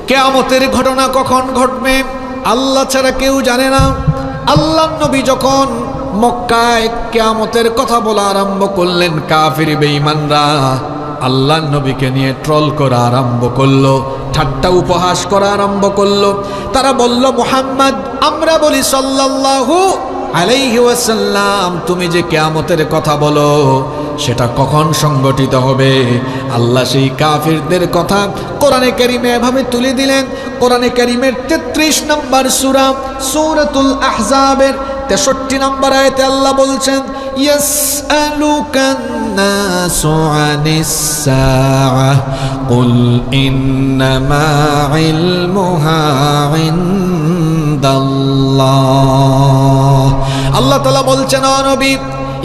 কিয়ামতের ঘটনা কখন ঘটবে আল্লাহ ছাড়া কেউ জানে না। আল্লাহর নবী যখন মক্কায় কিয়ামতের কথা বলা আরম্ভ করলেন, কাফির বেঈমানরা আল্লাহর নবীকে নিয়ে ট্রল করা আরম্ভ করলো, ঠাট্টা উপহাস করা আরম্ভ করলো। তারা বলল, মুহাম্মদ, আমরা বলি সাল্লাল্লাহু আলাইহি ওয়াসাল্লাম, তুমি যে কিয়ামতের কথা বলো সেটা কখন সংগঠিত হবে? আল্লাহ সেই কাফিরদের কথা কোরআনে কারীমে এভাবে তুলে দিলেন। কোরআনে কারীমের 33 নম্বর সূরা সূরাতুল আহজাবের 63 নম্বর আয়াতে আল্লাহ বলছেন, ইয়াসআলুকান নাসু আনিস সাআহ কুল ইন্নামা ইলমুহা ইনদাল্লাহ। আল্লাহ তাআলা বলছেন, ও নবী,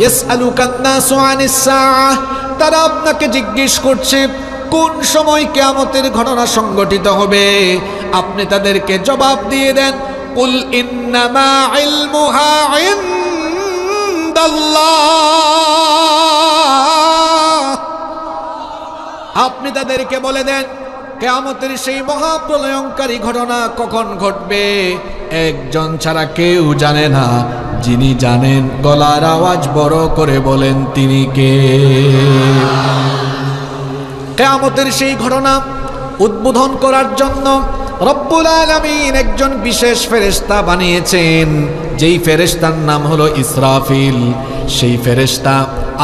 ইয়াসআলুকান নাসু আনিস সাআহ, তারা আপনাকে জিজ্ঞেস করছে কোন সময় কিয়ামতের ঘটনা সংগঠিত হবে। আপনি তাদেরকে জবাব দিয়ে দেন, কুল ইন্নামা ইলমুহা ইনদাল্লাহ। আপনি তাদেরকে বলে দেন কিয়ামতের সেই মহাপ্রলয়ঙ্কারী ঘটনা কখন ঘটবে একজন ছাড়া কেউ জানে না। যিনি জানেন, গলার আওয়াজ বড় করে বলেন, তিনি কে? কিয়ামতের সেই ঘটনা উদ্বোধন করার জন্য রব্বুল আলামিন একজন বিশেষ ফেরেশতা বানিয়েছেন, যেই ফেরেশতার নাম হলো ইসরাফিল। সেই ফেরেশতা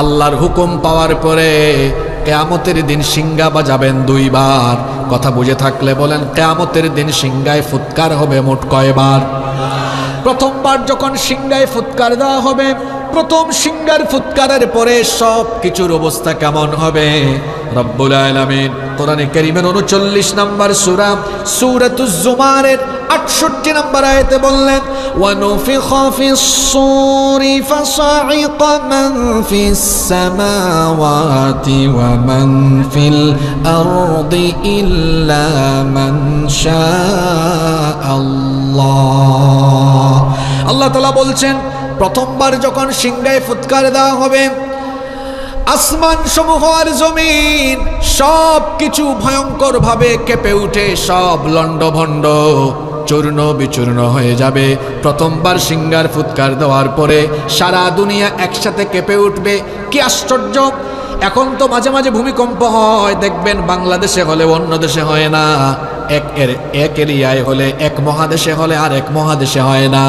আল্লাহর হুকুম পাওয়ার পরে কিয়ামতের দিন সিংহা বাজাবেন 2 বার। কথা বুঝে থাকলে বলেন, কিয়ামতের দিন সিংহায় ফুৎকার হবে মোট কয়বার? প্রথমবার যখন সিংহায় ফুৎকার দেওয়া হবে, প্রথম সিংহার ফুৎকারের পরে সব কিছুর অবস্থা কেমন হবে? রব্বুল আলামিন কোরআনে কারীমের 39 নম্বর সূরা সূরাতুজ জুমারের 68 নম্বর আয়াতে বললেন, ওয়া নুফিখা ফিস সূরি ফাসাইকা মান ফিস সামাওয়াতি ওয়া মান ফিল আরদি ইল্লা মান শাআল্লাহ। আল্লাহ তাআলা বলছেন, প্রথমবার যখন সিংহায় ফুৎকার দেওয়া হবে, আসমান সমূহ আর জমিন সব কিছু ভয়ঙ্কর ভাবে কেঁপে উঠে সব লন্ডভন্ড চূর্ণ বিচূর্ণ হয়ে যাবে। প্রথমবার সিংহার ফুৎকার দেওয়ার পরে সারা দুনিয়া একসাথে কেঁপে উঠবে। কি আশ্চর্য! এখন তো মাঝে মাঝে ভূমিকম্প হয়, দেখবেন বাংলাদেশে হলে অন্য দেশে হয় না, এক এরিয়ায় হলে, এক মহাদেশে হলে আর এক মহাদেশে হয় না।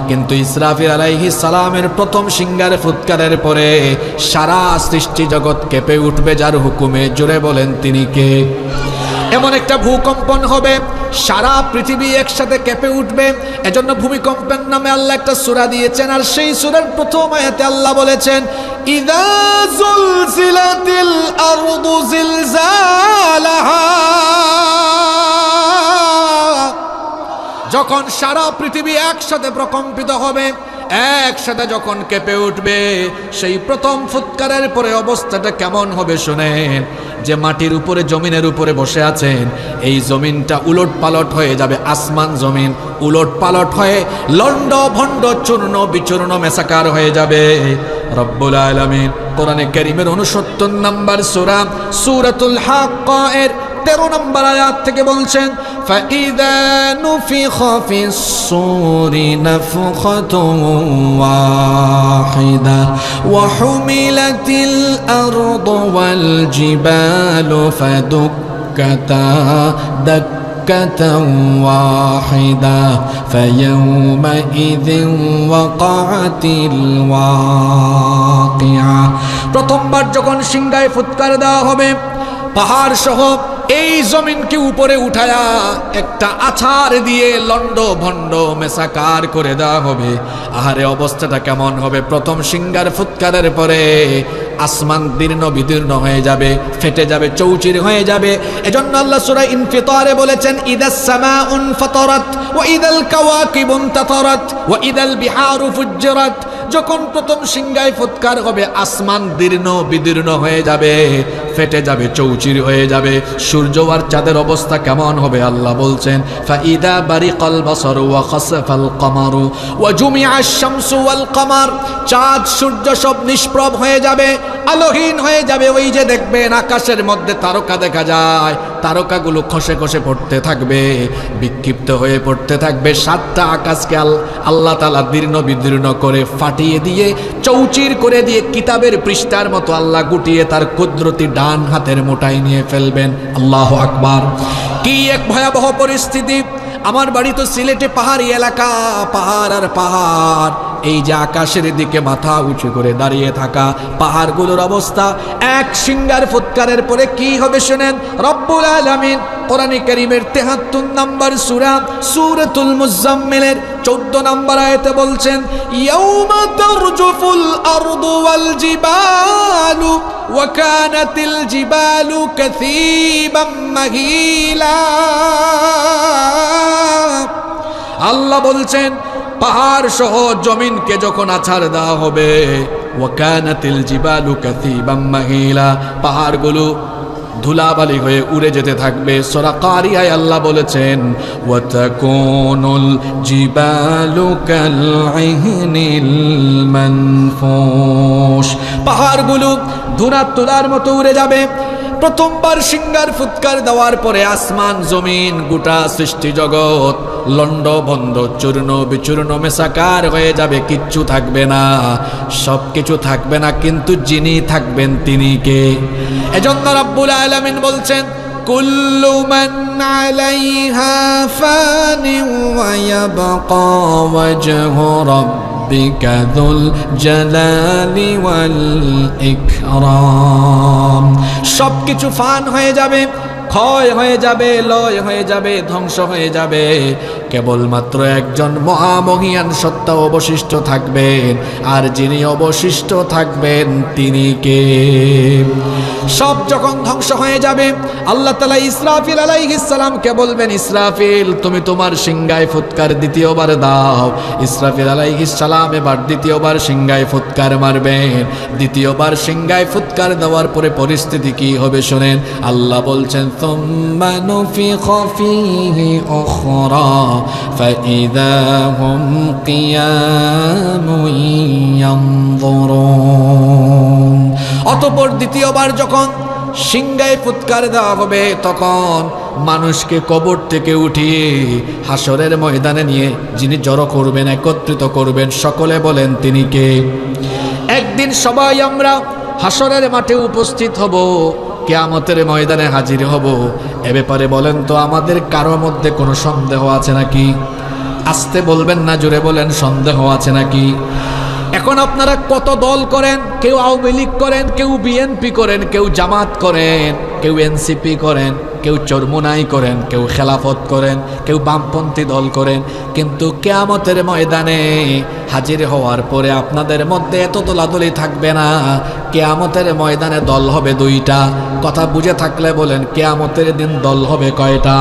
কিন্তু ইসরাফিল আলাইহিস সালামের প্রথম সিংহার ফুৎকারের পরে সারা সৃষ্টি জগৎ কেঁপে উঠবে যার হুকুমে। জোরে বলেন, তিনি কে? এমন একটা ভূকম্পন হবে, সারা পৃথিবী একসাথে কেঁপে উঠবে। এজন্য ভূমিকম্পের নামে আল্লাহ একটা সূরা দিয়েছেন, আর সেই সূরার প্রথম আয়াতে আল্লাহ বলেছেন, ইযা যুলজিলাতিল আরদু জিলজালাহা। যখন সারা পৃথিবী একসাথে প্রকম্পিত হবে, একসাথে যখন কেঁপে উঠবে, সেই প্রথম ফুৎকারের পরে অবস্থাটা কেমন হবে শুনেন। যে মাটির উপরে, জমিনের উপরে বসে আছেন, এই জমিনটা উলট পালট হয়ে যাবে। আসমান জমিন উলট পালট হয়ে লন্ড ভন্ড চূর্ণ বিচূর্ণ মেসাকার হয়ে যাবে। রব্বুল আলামিন কোরআনে কারীমের 69 নম্বর সূরা সূরাতুল হাক্কা এর 13 নম্বর আয়াত থেকে বলছেন, ফাইযা নুফিখা ফিস সূরি নাফখাতুন ওয়াহিদা ওয়া হুমিলাতিল আরদু ওয়াল জিবালু ফাদুক্কাতা দাক্কাতান ওয়াহিদা ফায়াউমাইযিন ওয়াকাআতিল ওয়াকিআ। প্রথমবার যখন সিংহায় ফুৎকার দেওয়া হবে, পাহাড় সহ এই জমিনকে উপরে উঠায়া একটা আছাড় দিয়ে লন্ড ভন্ড মেসাকার করে দেওয়া হবে। আহারে অবস্থাটা কেমন হবে! প্রথম সিংহার ফুৎকারের পরে আসমান দীর্ণ বিদীর্ণ হয়ে যাবে, ফেটে যাবে, চৌচির হয়ে যাবে। এজন্য আল্লাহ সূরা ইনফিতারে বলেছেন, ইদাস সামাউন ফাতারাত ওয়া ইদাল কাওয়াকিবু ইনতাতারাত ওয়া ইদাল বিহারু ফুজ্জিরাত। যখন প্রথম সিংহায় ফুৎকার হবে, আসমান দীর্ণ বিদীর্ণ হয়ে যাবে, ফেটে যাবে, চৌচির হয়ে যাবে। সূর্য আর চাঁদের অবস্থা কেমন হবে আল্লাহ বলছেন, ফাইদা বারিকাল বাসারু ওয়া খাসাফাল কামারু ওয়া জুমিআশ শামসু ওয়াল কামার। চাঁদ সূর্য সব নিষ্প্রভ হয়ে যাবে, আলোহীন হয়ে যাবে। ওই যে দেখবেন আকাশের মধ্যে তারকা দেখা যায়, তারকাগুলো খসে খসে পড়তে থাকবে, বিক্ষিপ্ত হয়ে পড়তে থাকবে। সাতটা আকাশকে আল্লাহ তাআলা দীর্ণ বিদীর্ণ করে ফাটিয়ে দিয়ে, চৌচির করে দিয়ে, কিতাবের পৃষ্ঠার মতো আল্লাহ গুটিয়ে তার কুদরতি ডান হাতের মুঠায় নিয়ে ফেলবেন। আল্লাহু আকবার! কি এক ভয়াবহ পরিস্থিতি! আমার বাড়ি তো সিলেটে পাহাড়ি এলাকা, পাহাড় আর পাহাড়। এই যে আকাশের দিকে মাথা উঁচু করে দাঁড়িয়ে থাকা পাহাড়গুলোর অবস্থা, এক সিঙ্গার ফুৎকারের পরে কি হবে শুনেন। রব্বুল আলামিন কোরআনে কারীমের ৭৩ নম্বর সূরা সূরাতুল মুজাম্মিলের ১৪ নম্বর আয়াতে বলছেন, ইয়াউমা তারজুফুল আরদু ওয়াল জিবালু ওয়া কানাতিল জিবালু কাসীবাম মাহিলা। আল্লাহ বলছেন পাহাড় সহ জমিনকে যখন আছাড় দেওয়া হবে, ওয়া কানাতিল জিবালু কাসীবাম মাহিলা, পাহাড়গুলো ধুলাবালি হয়ে উড়ে যেতে থাকবে। সূরা কারিয়ায় আল্লাহ বলেছেন, ওয়া তাকুনুল জিবালু কাল ইহনিল মানফুশ, পাহাড়গুলো ধুলা তুলার মতো উড়ে যাবে। প্রথমবার সিঙ্গার ফুৎকার দেওয়ার পরে আসমান জমিন গোটা সৃষ্টি জগৎ লন্ড বন্ধ চূর্ণ বিচূর্ণ মেসাকার হয়ে যাবে, কিচ্ছু থাকবে না, সব কিছু থাকবে না, কিন্তু যিনি থাকবেন তিনি কে? এজন্য রব্বুল আলামিন বলছেন, কুল্লু মান আলাইহা ফানি ওয়া ইয়াবকা ওয়াজহু রাব্বিকা যুল জালালি ওয়াল ইকরাম। সব কিছু ফান হয়ে যাবে, ক্ষয় হয়ে যাবে, লয় হয়ে যাবে, ধ্বংস হয়ে যাবে। কেবলমাত্র একজন মহামহিয়ান সত্তা অবশিষ্ট থাকবেন, আর যিনি অবশিষ্ট থাকবেন তিনি কে? সব যখন ধ্বংস হয়ে যাবে, আল্লাহ তাআলা ইসরাফিল আলাইহিস সালামকে বলবেন, ইসরাফিল তুমি তোমার সিংহায় ফুৎকার দ্বিতীয়বার দাও। ইসরাফিল আলাইহিস সালাম এবার দ্বিতীয়বার সিংহায় ফুৎকার মারবেন। দ্বিতীয়বার সিংহায় ফুৎকার দেওয়ার পরে পরিস্থিতি কি হবে শুনেন। আল্লাহ বলছেন, সুম্মা নুফিখা ফীহি উখরা ফাইযা হুম কিয়ামুন ইয়ানযুরুন। অতঃপর দ্বিতীয়বার যখন সিংহায় ফুৎকার দেওয়া হবে, তখন মানুষকে কবর থেকে উঠিয়ে হাসরের ময়দানে নিয়ে যিনি জড়ো করবেন, একত্রিত করবেন, সকলে বলেন তিনি কে? একদিন সবাই আমরা হাসরের মাঠে উপস্থিত হব, কিয়ামতের ময়দানে হাজির হব। এ ব্যাপারে বলেন তো আমাদের কারোর মধ্যে কোনো সন্দেহ আছে নাকি? আস্তে বলবেন না, জোরে বলেন, সন্দেহ আছে নাকি? এখন আপনারা কত দল করেন, কেউ আওয়ামী লীগ করেন, কেউ বিএনপি করেন, কেউ জামাত করেন, কেউ এনসিপি করেন, কেউ চরমোনাই করেন, কেউ খেলাফত করেন, কেউ বামপন্থী দল করেন, কিন্তু কিয়ামতের ময়দানে হাজির হওয়ার পরে আপনাদের মধ্যে এত দলাদলি থাকবে না। কিয়ামতের ময়দানে দল হবে দুইটা। কথা বুঝে থাকলে বলেন, কিয়ামতের দিন দল হবে কয়টা?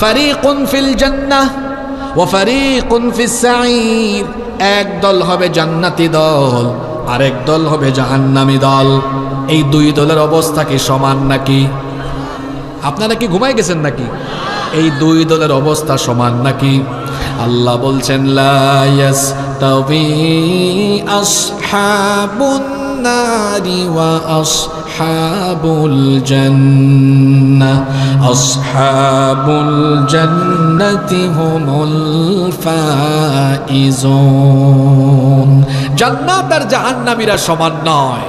ফারিকুন ফিল জান্নাহ ওয়া ফারিকুন ফিস সাঈর। এক দল হবে জান্নাতি দল, আরেক দল হবে জাহান্নামী দল। এই দুই দলের অবস্থা কি সমান নাকি? আপনারা কি ঘুমাই গেছেন নাকি? এই দুই দলের অবস্থা সমান নাকি? আল্লাহ বলছেন, লা ইয়াস্তাবি আসহাবুন নারি ওয়া আসহাবুল জান্নাহ, আসহাবুল জান্নাতি হুমুল ফাইজুন। জান্নাত আর জাহান্নামীরা সমান নয়।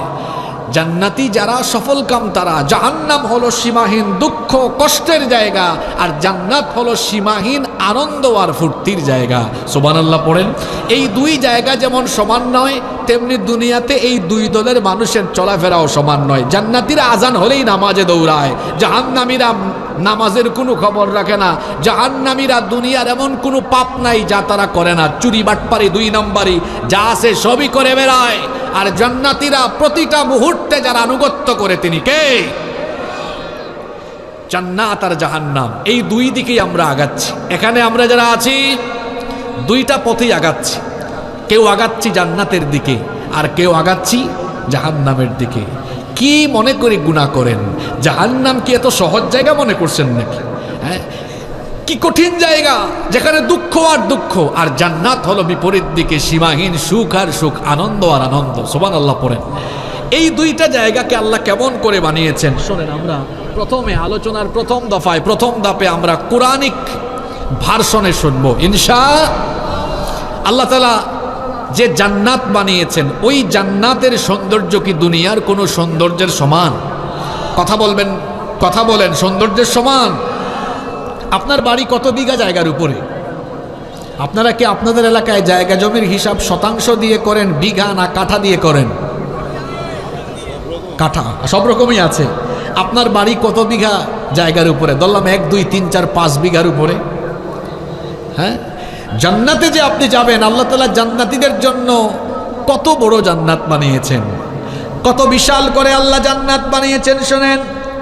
জান্নাতি যারা সফল কাম তারা, জাহান্নাম হলো সীমাহীন দুঃখ কষ্টের জায়গা, আর জান্নাত হলো সীমাহীন আনন্দ আর ফুর্তির জায়গা। সুবহানাল্লাহ পড়েন। এই দুই জায়গা যেমন সমান নয়, তেমনি দুনিয়াতে এই দুই দলের মানুষের চলাফেরাও সমান নয়। জান্নাতীরা আজান হলেই নামাজে দৌড়ায়, জাহান্নামীরা নামাজের কোনো খবর রাখে না। জাহান্নামীরা দুনিয়ার এমন কোনো পাপ নাই যা তারা করে না, চুরি বাটপারি দুই নম্বরই যা আছে সবই করে বেড়ায়। আর জান্নাতীরা প্রতিটা মুহূর্তে যারা আনুগত্য করে তিনি কে? জান্নাত আর জাহান্নাম, এই দুই দিকেই আমরা আগাচ্ছি। এখানে আমরা যারা আছি দুইটা পথেই আগাচ্ছি। কেউ আগাচ্ছি জান্নাতের দিকে, আর কেউ আগাচ্ছি জাহান্নামের দিকে। কি মনে করে গুনাহ করেন? জাহান্নাম কি এত সহজ জায়গা মনে করছেন নাকি? হ্যাঁ, কি কঠিন জায়গা, যেখানে দুঃখ আর দুঃখ, আর জান্নাত হলো বিপরীত দিকে, সীমাহীন সুখ আর সুখ, আনন্দ আর আনন্দ। সুবহানাল্লাহ পড়েন। এই দুইটা জায়গাকে আল্লাহ কেমন করে বানিয়েছেন শোনেন। আমরা প্রথমে আলোচনার প্রথম দফায়, প্রথম ধাপে আমরা কোরআনিক ভার্সনে শুনবো ইনশাআল্লাহ। আল্লাহ তাআলা যে জান্নাত বানিয়েছেন, ওই জান্নাতের সৌন্দর্য কি দুনিয়ার কোনো সৌন্দর্যের সমান? কথা বলবেন, কথা বলেন, সৌন্দর্যের সমান? আপনার বাড়ি কত বিঘা জায়গার উপরে? আপনারা কি আপনাদের এলাকায় জায়গা জমির হিসাব শতাংশ দিয়ে করেন, বিঘা না কাঠা দিয়ে করেন? কাঠা, সব রকমই আছে। আপনার বাড়ি কত বিঘা জায়গার উপরে? ধরলাম 1 2 3 4 5 বিঘার উপরে। হ্যাঁ, জান্নাতে যে আপনি যাবেন, আল্লাহ তাআলা জান্নাতীদের জন্য কত বড় জান্নাত বানিয়েছেন, কত বিশাল করে আল্লাহ জান্নাত বানিয়েছেন শোনেন।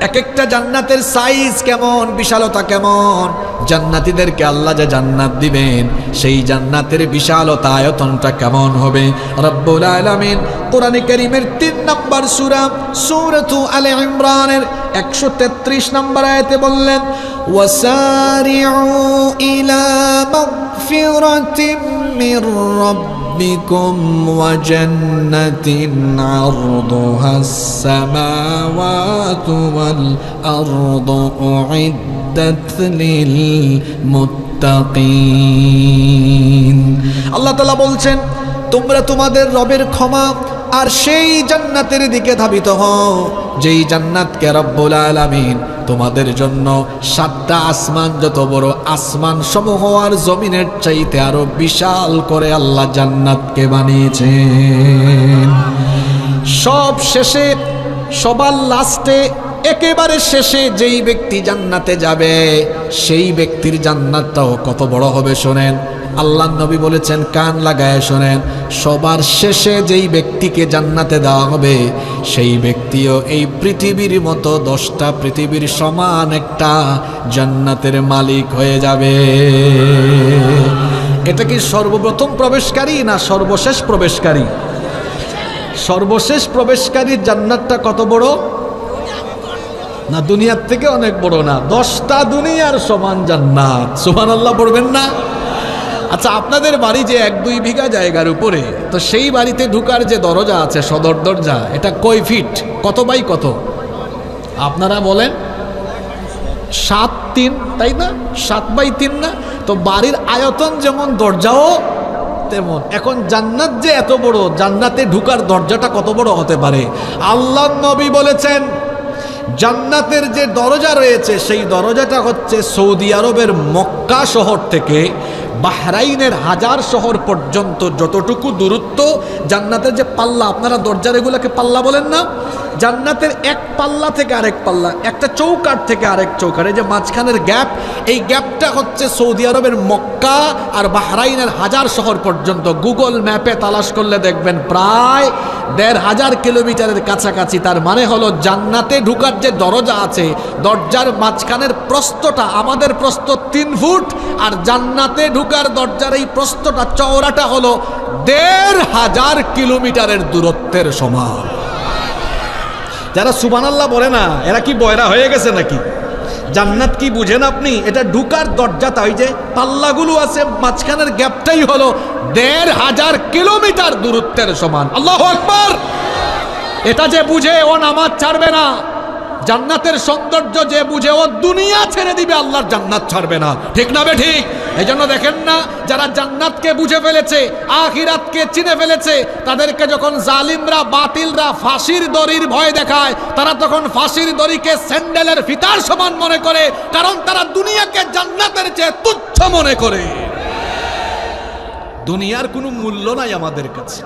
এক একটা জান্নাতের সাইজ কেমন, বিশালতা কেমন। জান্নাতীদেরকে আল্লাহ যে জান্নাত দিবেন, সেই জান্নাতের বিশালতা, আয়তনটা কেমন হবে। রব্বুল আলামিন কোরআনে কারীমের 3 নম্বর সূরা, সূরাতু আলে ইমরানের 133 নম্বর আয়াতে বললেন, ওয়াসারিউ ইলা মাগফিরাতিম মির রাব্বিকুম ওয়া জান্নাতিন আরদুহাস সামাওয়াতু ওয়াল আরদু উইদ্দাত লিল মুত্তাকিন। আল্লাহ তাআলা বলছেন, তোমরা তোমাদের রবের ক্ষমা আর সেই জান্নাতের দিকে ধাবিত হও, যেই জান্নাতকে রব্বুল আলামিন তোমাদের জন্য 7টা আসমান, যত বড় আসমান সমূহ আর জমিনের চাইতে আরো বিশাল করে আল্লাহ জান্নাতকে বানিয়েছেন। সব শেষে, সবার লাস্টে, একেবারে শেষে যেই ব্যক্তি জান্নাতে যাবে, সেই ব্যক্তির জান্নাতটাও কত বড় হবে শোনেন। আল্লাহ নবী বলেছেন, কান লাগায় শোনেন, সবার শেষে যেই ব্যক্তিকে জান্নাতে দেওয়া হবে, সেই ব্যক্তিও এই পৃথিবীর মতো 10টা পৃথিবীর সমান একটা জান্নাতের মালিক হয়ে যাবে। এটা কি সর্বপ্রথম প্রবেশকারী না সর্বশেষ প্রবেশকারী? সর্বশেষ প্রবেশকারীর জান্নাতটা কত বড়? না দুনিয়ার থেকে অনেক বড় না? 10টা দুনিয়ার সমান জান্নাত। সুবহানাল্লাহ পড়বেন না? আচ্ছা, আপনাদের বাড়ি যে 1 2 বিঘা জায়গার উপরে, তো সেই বাড়িতে ঢুকার যে দরজা আছে, সদর দরজা, এটা কয় ফিট, কত বাই কত? আপনারা বলেন 7 3, তাই না? 7 বাই 3 না? তো বাড়ির আয়তন যেমন, দরজাও তেমন। এখন জান্নাত যে এত বড়, জান্নাতে ঢুকার দরজাটা কত বড় হতে পারে? আল্লাহ নবী বলেছেন, জান্নাতের যে দরজা রয়েছে, সেই দরজাটা হচ্ছে সৌদি আরবের মক্কা শহর থেকে বাহরাইনের হাজার শহর পর্যন্ত যতটুকু দূরত্ব, জান্নাতের যে পাল্লা, আপনারা দরজার এগুলোকে পাল্লা বলেন না? জান্নাতের এক পাল্লা থেকে আরেক পাল্লা, একটা চৌকাঠ থেকে আরেক চৌকাঠ, এই যে মাঝখানের গ্যাপ, এই গ্যাপটা হচ্ছে সৌদি আরবের মক্কা আর বাহরাইনের হাজার শহর পর্যন্ত। গুগল ম্যাপে তালাশ করলে দেখবেন প্রায় 1500 কিলোমিটারের কাছাকাছি। তার মানে হলো জান্নাতে ঢুকার যে দরজা আছে, দরজার মাঝখানের প্রস্থটা, আমাদের প্রস্থ 3 ফুট, আর জান্নাতে ঢুকার দরজার এই প্রস্থটা, চওড়াটা হলো 1500 কিলোমিটারের দূরত্বের সমান। যারা সুবহানাল্লাহ বলে না, এরা কি বয়রা হয়ে গেছে নাকি? জান্নাত কি বুঝেন আপনি? এটা ঢুকার দরজাটা, ওই যে পাল্লাগুলো আছে, মাঝখানের গ্যাপটাই হলো 1500 কিলোমিটার দূরত্বের সমান। আল্লাহু আকবার! এটা যে বুঝে, ও নামাজ ছাড়বে না। জান্নাতের সৌন্দর্য যে বুঝে, ও দুনিয়া ছেড়ে দিবে, আল্লাহর জান্নাত ছাড়বে না। ঠিক না বে ঠিক? এই জন্য দেখেন না, যারা জান্নাতকে বুঝে ফেলেছে, আখিরাতকে চিনে ফেলেছে, তাদেরকে যখন জালিমরা, বাতিলরা ফাঁসির দড়ির ভয় দেখায়, তারা তখন ফাঁসির দড়িকে স্যান্ডেলের ফিতার সমান মনে করে, কারণ তারা দুনিয়াকে জান্নাতের চেয়ে তুচ্ছ মনে করে। দুনিয়ার কোনো মূল্য নাই আমাদের কাছে।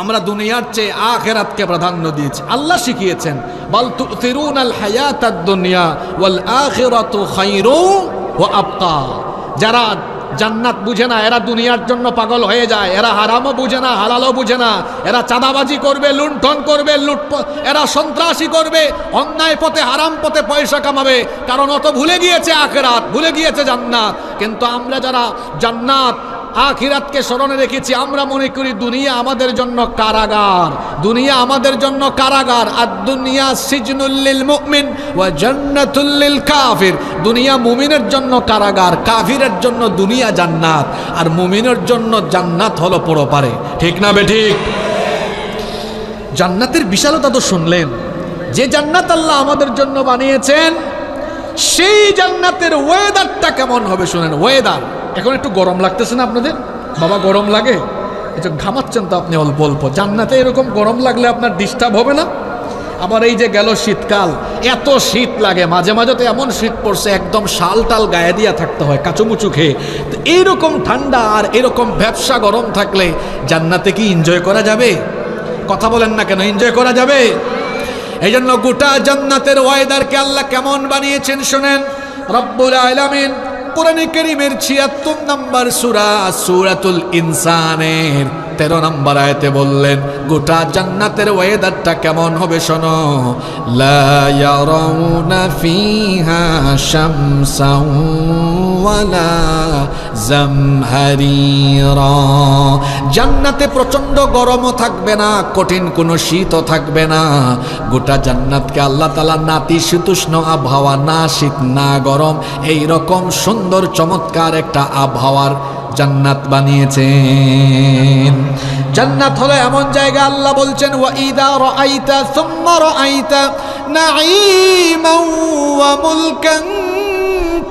আমরা দুনিয়ার চেয়ে আখিরাতকে প্রাধান্য দিয়েছি। আল্লাহ শিখিয়েছেন, বাল তুথিরুনাল হায়াতাদ দুনিয়া ওয়াল আখিরাতু খায়রুন ওয়া আবকা। যারা জান্নাত বুঝে না, এরা দুনিয়ার জন্য পাগল হয়ে যায়। এরা হারামও বুঝে না, হালালও বুঝে না। এরা চাঁদাবাজি করবে, লুণ্ঠন করবে, এরা সন্ত্রাসী করবে, অন্যায় পথে, হারাম পথে পয়সা কামাবে, কারণ অত ভুলে গিয়েছে আখিরাত, ভুলে গিয়েছে জান্নাত। কিন্তু আমরা যারা জান্নাত আখিরাতকে স্মরণে রেখেছি। আমরা মনে করি দুনিয়া আমাদের জন্য কারাগার, দুনিয়া আমাদের জন্য কারাগার। আর দুনিয়া সিজনুল লিল মুমিন ওয়া জান্নাতুল লিল কাফির। দুনিয়া মুমিনের জন্য কারাগার, কাফিরের জন্য দুনিয়া জান্নাত, আর মুমিনের জন্য জান্নাত হলো পরপারে। ঠিক না বেঠিক? জান্নাতের বিশালতা তো শুনলেন। যে জান্নাত আল্লাহ আমাদের জন্য বানিয়েছেন, সেই জান্নাতের ওয়েদারটা কেমন হবে শুনেন। ওয়েদার, এখন একটু গরম লাগতেছে না আপনাদের? বাবা গরম লাগে, এটা ঘামাচ্ছেন তো আপনি অল্প অল্প। জান্নাতে এরকম গরম লাগলে আপনার ডিস্টার্ব হবে না? আবার এই যে গেল শীতকাল, এত শীত লাগে, মাঝে মাঝে তো এমন শীত পড়ছে একদম শাল টাল গায়ে দিয়া থাকতে হয় কাচুমুচু খেয়ে। তো এইরকম ঠান্ডা আর এরকম ব্যবসা গরম থাকলে জান্নাতে কি এনজয় করা যাবে? কথা বলেন না কেন, এনজয় করা যাবে? এই জন্য গোটা জান্নাতের ওয়েদারকে আল্লাহ কেমন বানিয়েছেন শোনেন। রব্বুল আলামিন কোরআনে কারীমের ৭৬ নম্বর সূরা সূরাতুল ইনসানের ১৩ নম্বর আয়াতে বললেন গোটা জান্নাতের ওয়েদারটা কেমন হবে শোনো। লা ইয়ারাউনা ফিহা শামসান ওয়ালা জামহারিরা। জান্নাতে প্রচন্ড গরমও থাকবে না, কঠিন কোনো শীতও থাকবে না। গোটা জান্নাতকে আল্লাহ তাআলা নাতিশীতোষ্ণ আবহাওয়া, না শীত না গরম, এই রকম সুন্দর চমৎকার একটা আবহাওয়ার জান্নাত বানিয়েছেন। জান্নাত হলো এমন জায়গা, আল্লাহ বলছেন ওয়া ইযা রাআইতা সুম্মা রাআইতা নাঈমান ওয়া মুলকান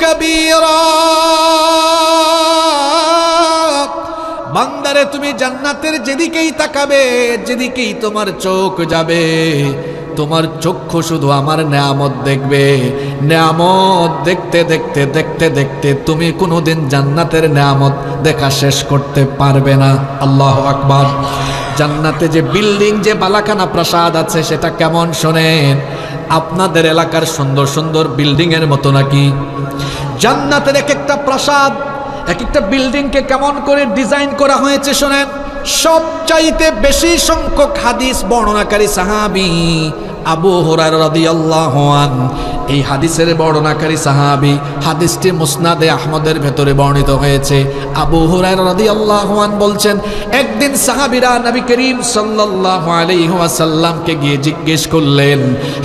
কাবীরা। বান্দারে তুমি জান্নাতের যেদিকেই তাকাবে, যেদিকেই তোমার চোখ যাবে, তোমার চক্ষু শুধু আমার নেয়ামত দেখবে। নেয়ামত দেখতে দেখতে দেখতে দেখতে তুমি কোনোদিন জান্নাতের নেয়ামত দেখা শেষ করতে পারবে না। আল্লাহু আকবার। জান্নাতে যে বিল্ডিং, যে বালাখানা প্রাসাদ আছে সেটা কেমন শোনেন। আপনাদের এলাকার সুন্দর সুন্দর বিল্ডিং এর মতো নাকি? জান্নাতের এক একটা প্রাসাদ, এক একটা বিল্ডিংকে কেমন করে ডিজাইন করা হয়েছে শোনেন। সবচাইতে বেশি সংখ্যক হাদিস বর্ণনাকারী সাহাবী আবু হুরায়রা রাদিয়াল্লাহু আনহু। এই হাদিসের বর্ণনাকারী সাহাবী, হাদিসটি মুসনাদে আহমদের ভেতরে বর্ণিত হয়েছে। আবু হুরায়রা রাদিয়াল্লাহু আনহু বলছেন, একদিন সাহাবীরা নবী করিম সাল্লাল্লাহু আলাইহি ওয়াসাল্লামকে গিয়ে জিজ্ঞেস করলেন,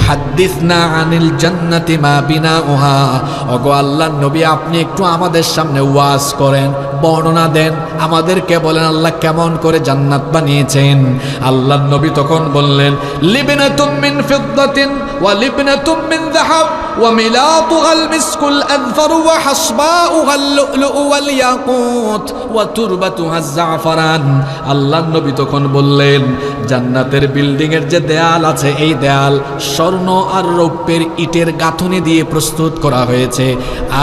হাদ্দিসনা আনিল জান্নাতি মা বিনাউহা। ওগো আল্লাহর নবী, আপনি একটু আমাদের সামনে ওয়াজ করেন, বর্ণনা দেন, আমাদেরকে বলেন আল্লাহ কেমন করে জান্নাত বানিয়েছেন। আল্লাহর নবী তখন বললেন, লিবনাতুম মিন ফিদ্দাতিন ওয়া লিবনাতুম মিন যাহাব ওয়া মিলাতুহাল মিসকুল আযফার ওয়া হাসবাউহাল লুলু ওয়াল ইয়াকুত ওয়া তুরবাতুহাজ জাফরান। আল্লাহর নবী তখন বললেন, জান্নাতের বিল্ডিং এর যে দেয়াল আছে, এই দেয়াল স্বর্ণ আর রৌপ্যের ইটের গাঁথুনি দিয়ে প্রস্তুত করা হয়েছে,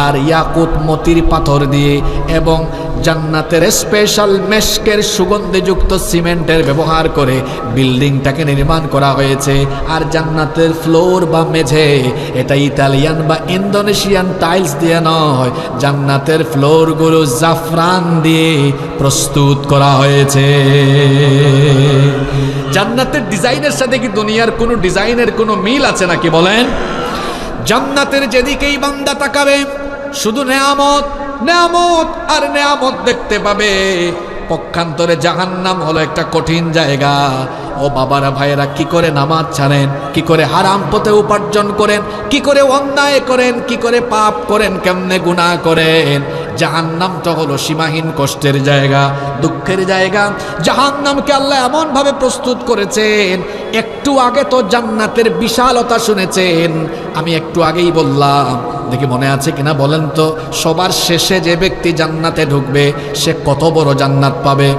আর ইয়াকুত মতির পাথর দিয়ে, এবং জান্নাতের স্পেশাল মেশকের সুগন্ধিযুক্ত সিমেন্টের ব্যবহার করে বিল্ডিংটাকে নির্মাণ করা হয়েছে। আর জান্নাতের ফ্লোর বা মেঝে এটা ইতালিয়ান বা ইন্দোনেশিয়ান টাইলস দিয়ে নয়, জান্নাতের ফ্লোরগুলো জাফরান দিয়ে প্রস্তুত করা হয়েছে। জান্নাতের ডিজাইনের সাথে কি দুনিয়ার কোনো ডিজাইনের কোনো মিল আছে নাকি বলেন? জান্নাতের যেদিকেই বান্দা তাকাবে শুধু নেয়ামত, নেয়ামত আর নেয়ামত দেখতে পাবে। পক্ষান্তরে জাহান্নাম হলো একটা কঠিন জায়গা। ও বাবারা ভাইয়েরা, কি করে নামাজ ছাড়েন, কি করে হারাম পথে উপার্জন করেন, কি করে অন্যায় করেন, কি করে পাপ করেন, কেমনে গুনাহ করেন। জাহান্নামটা হলো সীমাহীন কষ্টের জায়গা, দুঃখের জায়গা। জাহান্নামকে আল্লাহ এমন ভাবে প্রস্তুত করেছেন। একটু আগে তো জান্নাতের বিশালতা শুনেছেন, আমি একটু আগেই বললাম, দেখি মনে আছে কিনা বলেন তো, সবার শেষে যে ব্যক্তি জান্নাতে ঢুকবে সে কত বড় জান্নাত পাবে?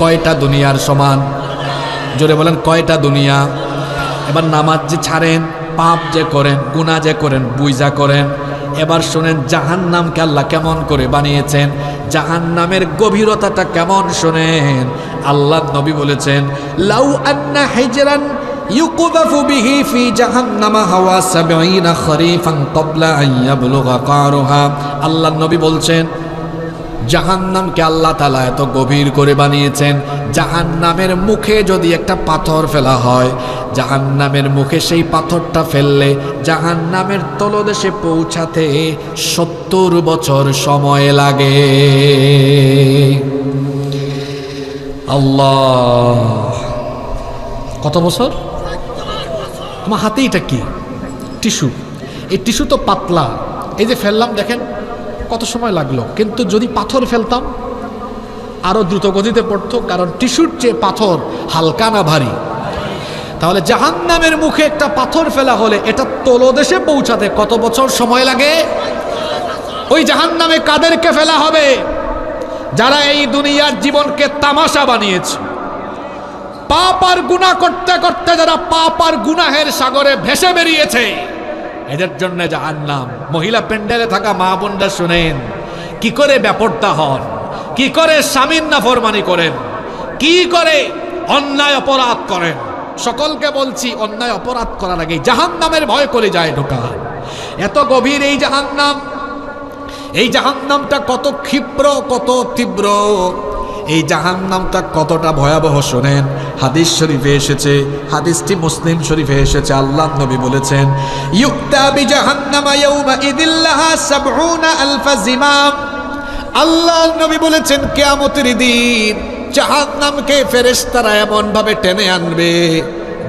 কয়টা দুনিয়ার সমান? জোরে বলেন, কয়টা দুনিয়া? এবার নামাজ যে ছাড়েন, পাপ যে করেন, গুনাহ যে করেন, বুইজা করেন। এবার শোনেন জাহান্নামকে আল্লাহ কেমন করে বানিয়েছেন, জাহান্নামের গভীরতাটা কেমন শোনেন। আল্লাহ নবী বলেছেন, লাউ আন্না হিজরান ইউকদাফু বিহি ফি জাহান্নামা হাওয়া ৭০ খরিফান ক্বাবলা আন ইয়াবলুগা কারুহা। আল্লাহ নবী বলছেন, জাহান্নামকে আল্লাহ তাআলা এত গভীর করে বানিয়েছেন, জাহান্নামের মুখে যদি একটা পাথর ফেলা হয়, জাহান্নামের মুখে সেই পাথরটা ফেললে জাহান্নামের তলদেশে পৌঁছাতে ৭০ বছর সময় লাগে। আল্লাহ, কত বছর? আমার হাতে এটা কি? টিস্যু। এই টিস্যু তো পাতলা, এই যে ফেললাম দেখেন কত সময় লাগলো, কিন্তু যদি পাথর ফেলতাম আরো দ্রুত গতিতে পড়তো, কারণ টিস্যুর চেয়ে পাথর হালকা না ভারী। তাহলে জাহান্নামের মুখে একটা পাথর ফেলা হলে এটা তলদেশে পৌঁছাতে কত বছর সময় লাগে? ওই জাহান্নামে কাদেরকে ফেলা হবে? যারা এই দুনিয়ার জীবনকে তামাশা বানিয়েছে, পাপ আর গুনাহ করতে করতে যারা পাপ আর গুনাহের সাগরে ভেসে বেরিয়েছে, এদের জন্য জাহান্নাম। মহিলা প্যান্ডেলে থাকা মা বোনরা শুনেন, কি করে বেপরদা হন, কি করে স্বামীর নাফরমানি করেন, কি করে অন্যায় অপরাধ করেন। সকলকে বলছি, অন্যায় অপরাধ করার আগে জাহান্নামের ভয় করে যায় ঢোকা। এত গভীর এই জাহান্নাম, এই জাহান্নামটা কত ক্ষিপ্র, কত তীব্র, এই জাহান্নামটা কতটা ভয়াবহ শোনেন। হাদিস শরীফে এসেছে, হাদিসটি মুসলিম শরীফে এসেছে। আল্লাহ নবী বলেছেন, ইউক্তা বিজাহান্নামা ইয়াউমা ইদিল্লাহা ৭০,০০০ জিমাম। আল্লাহ নবী বলেছেন, কিয়ামতের দিন জাহান্নামকে ফেরেশতারা এমন ভাবে টেনে আনবে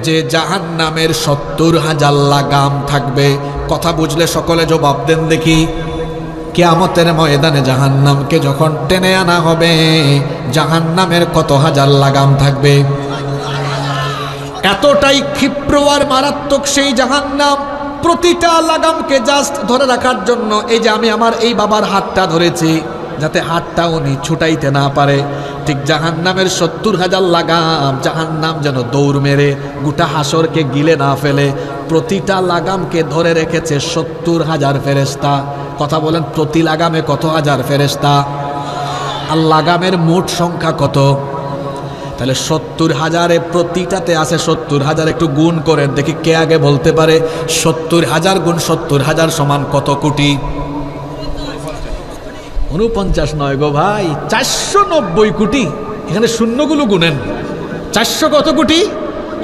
যে জাহান্নামের ৭০,০০০ লাগাম থাকবে। কথা বুঝলে সকলে জবাব দেন দেখি। কিয়ামতের ময়দানে জাহান্নামকে যখন টেনে আনা হবে, জাহান্নামের কত হাজার লাগাম থাকবে? এতটাই ক্ষিপ্র আর মারাত্মক সেই জাহান্নাম, প্রতিটা লাগামকে জাস্ট ধরে রাখার জন্য, এই যে আমি আমার এই বাবার হাতটা ধরেছি যাতে হাতটা উনি ছুটাইতে না পারে, ঠিক জাহান্নামের ৭০,০০০ লাগাম জাহান্নাম যেন দৌড় মেরে গোটা হাসরকে গিলে না ফেলে, প্রতিটা লাগামকে ধরে রেখেছে ৭০,০০০ ফেরেশতা। কথা বলেন, প্রতি লাগামে কত হাজার ফেরেশতা? আর লাগামের মোট সংখ্যা কত? তাহলে ৭০,০০০ প্রতিটাতে আছে ৭০,০০০। একটু গুণ করেন দেখি কে আগে বলতে পারে। ৭০,০০০ গুণ ৭০,০০০ সমান কত কোটি? ৪৯ নয় গো ভাই, ৪৯০ কোটি। এখানে শূন্যগুলো গুনেন। ৪০০ কত কোটি?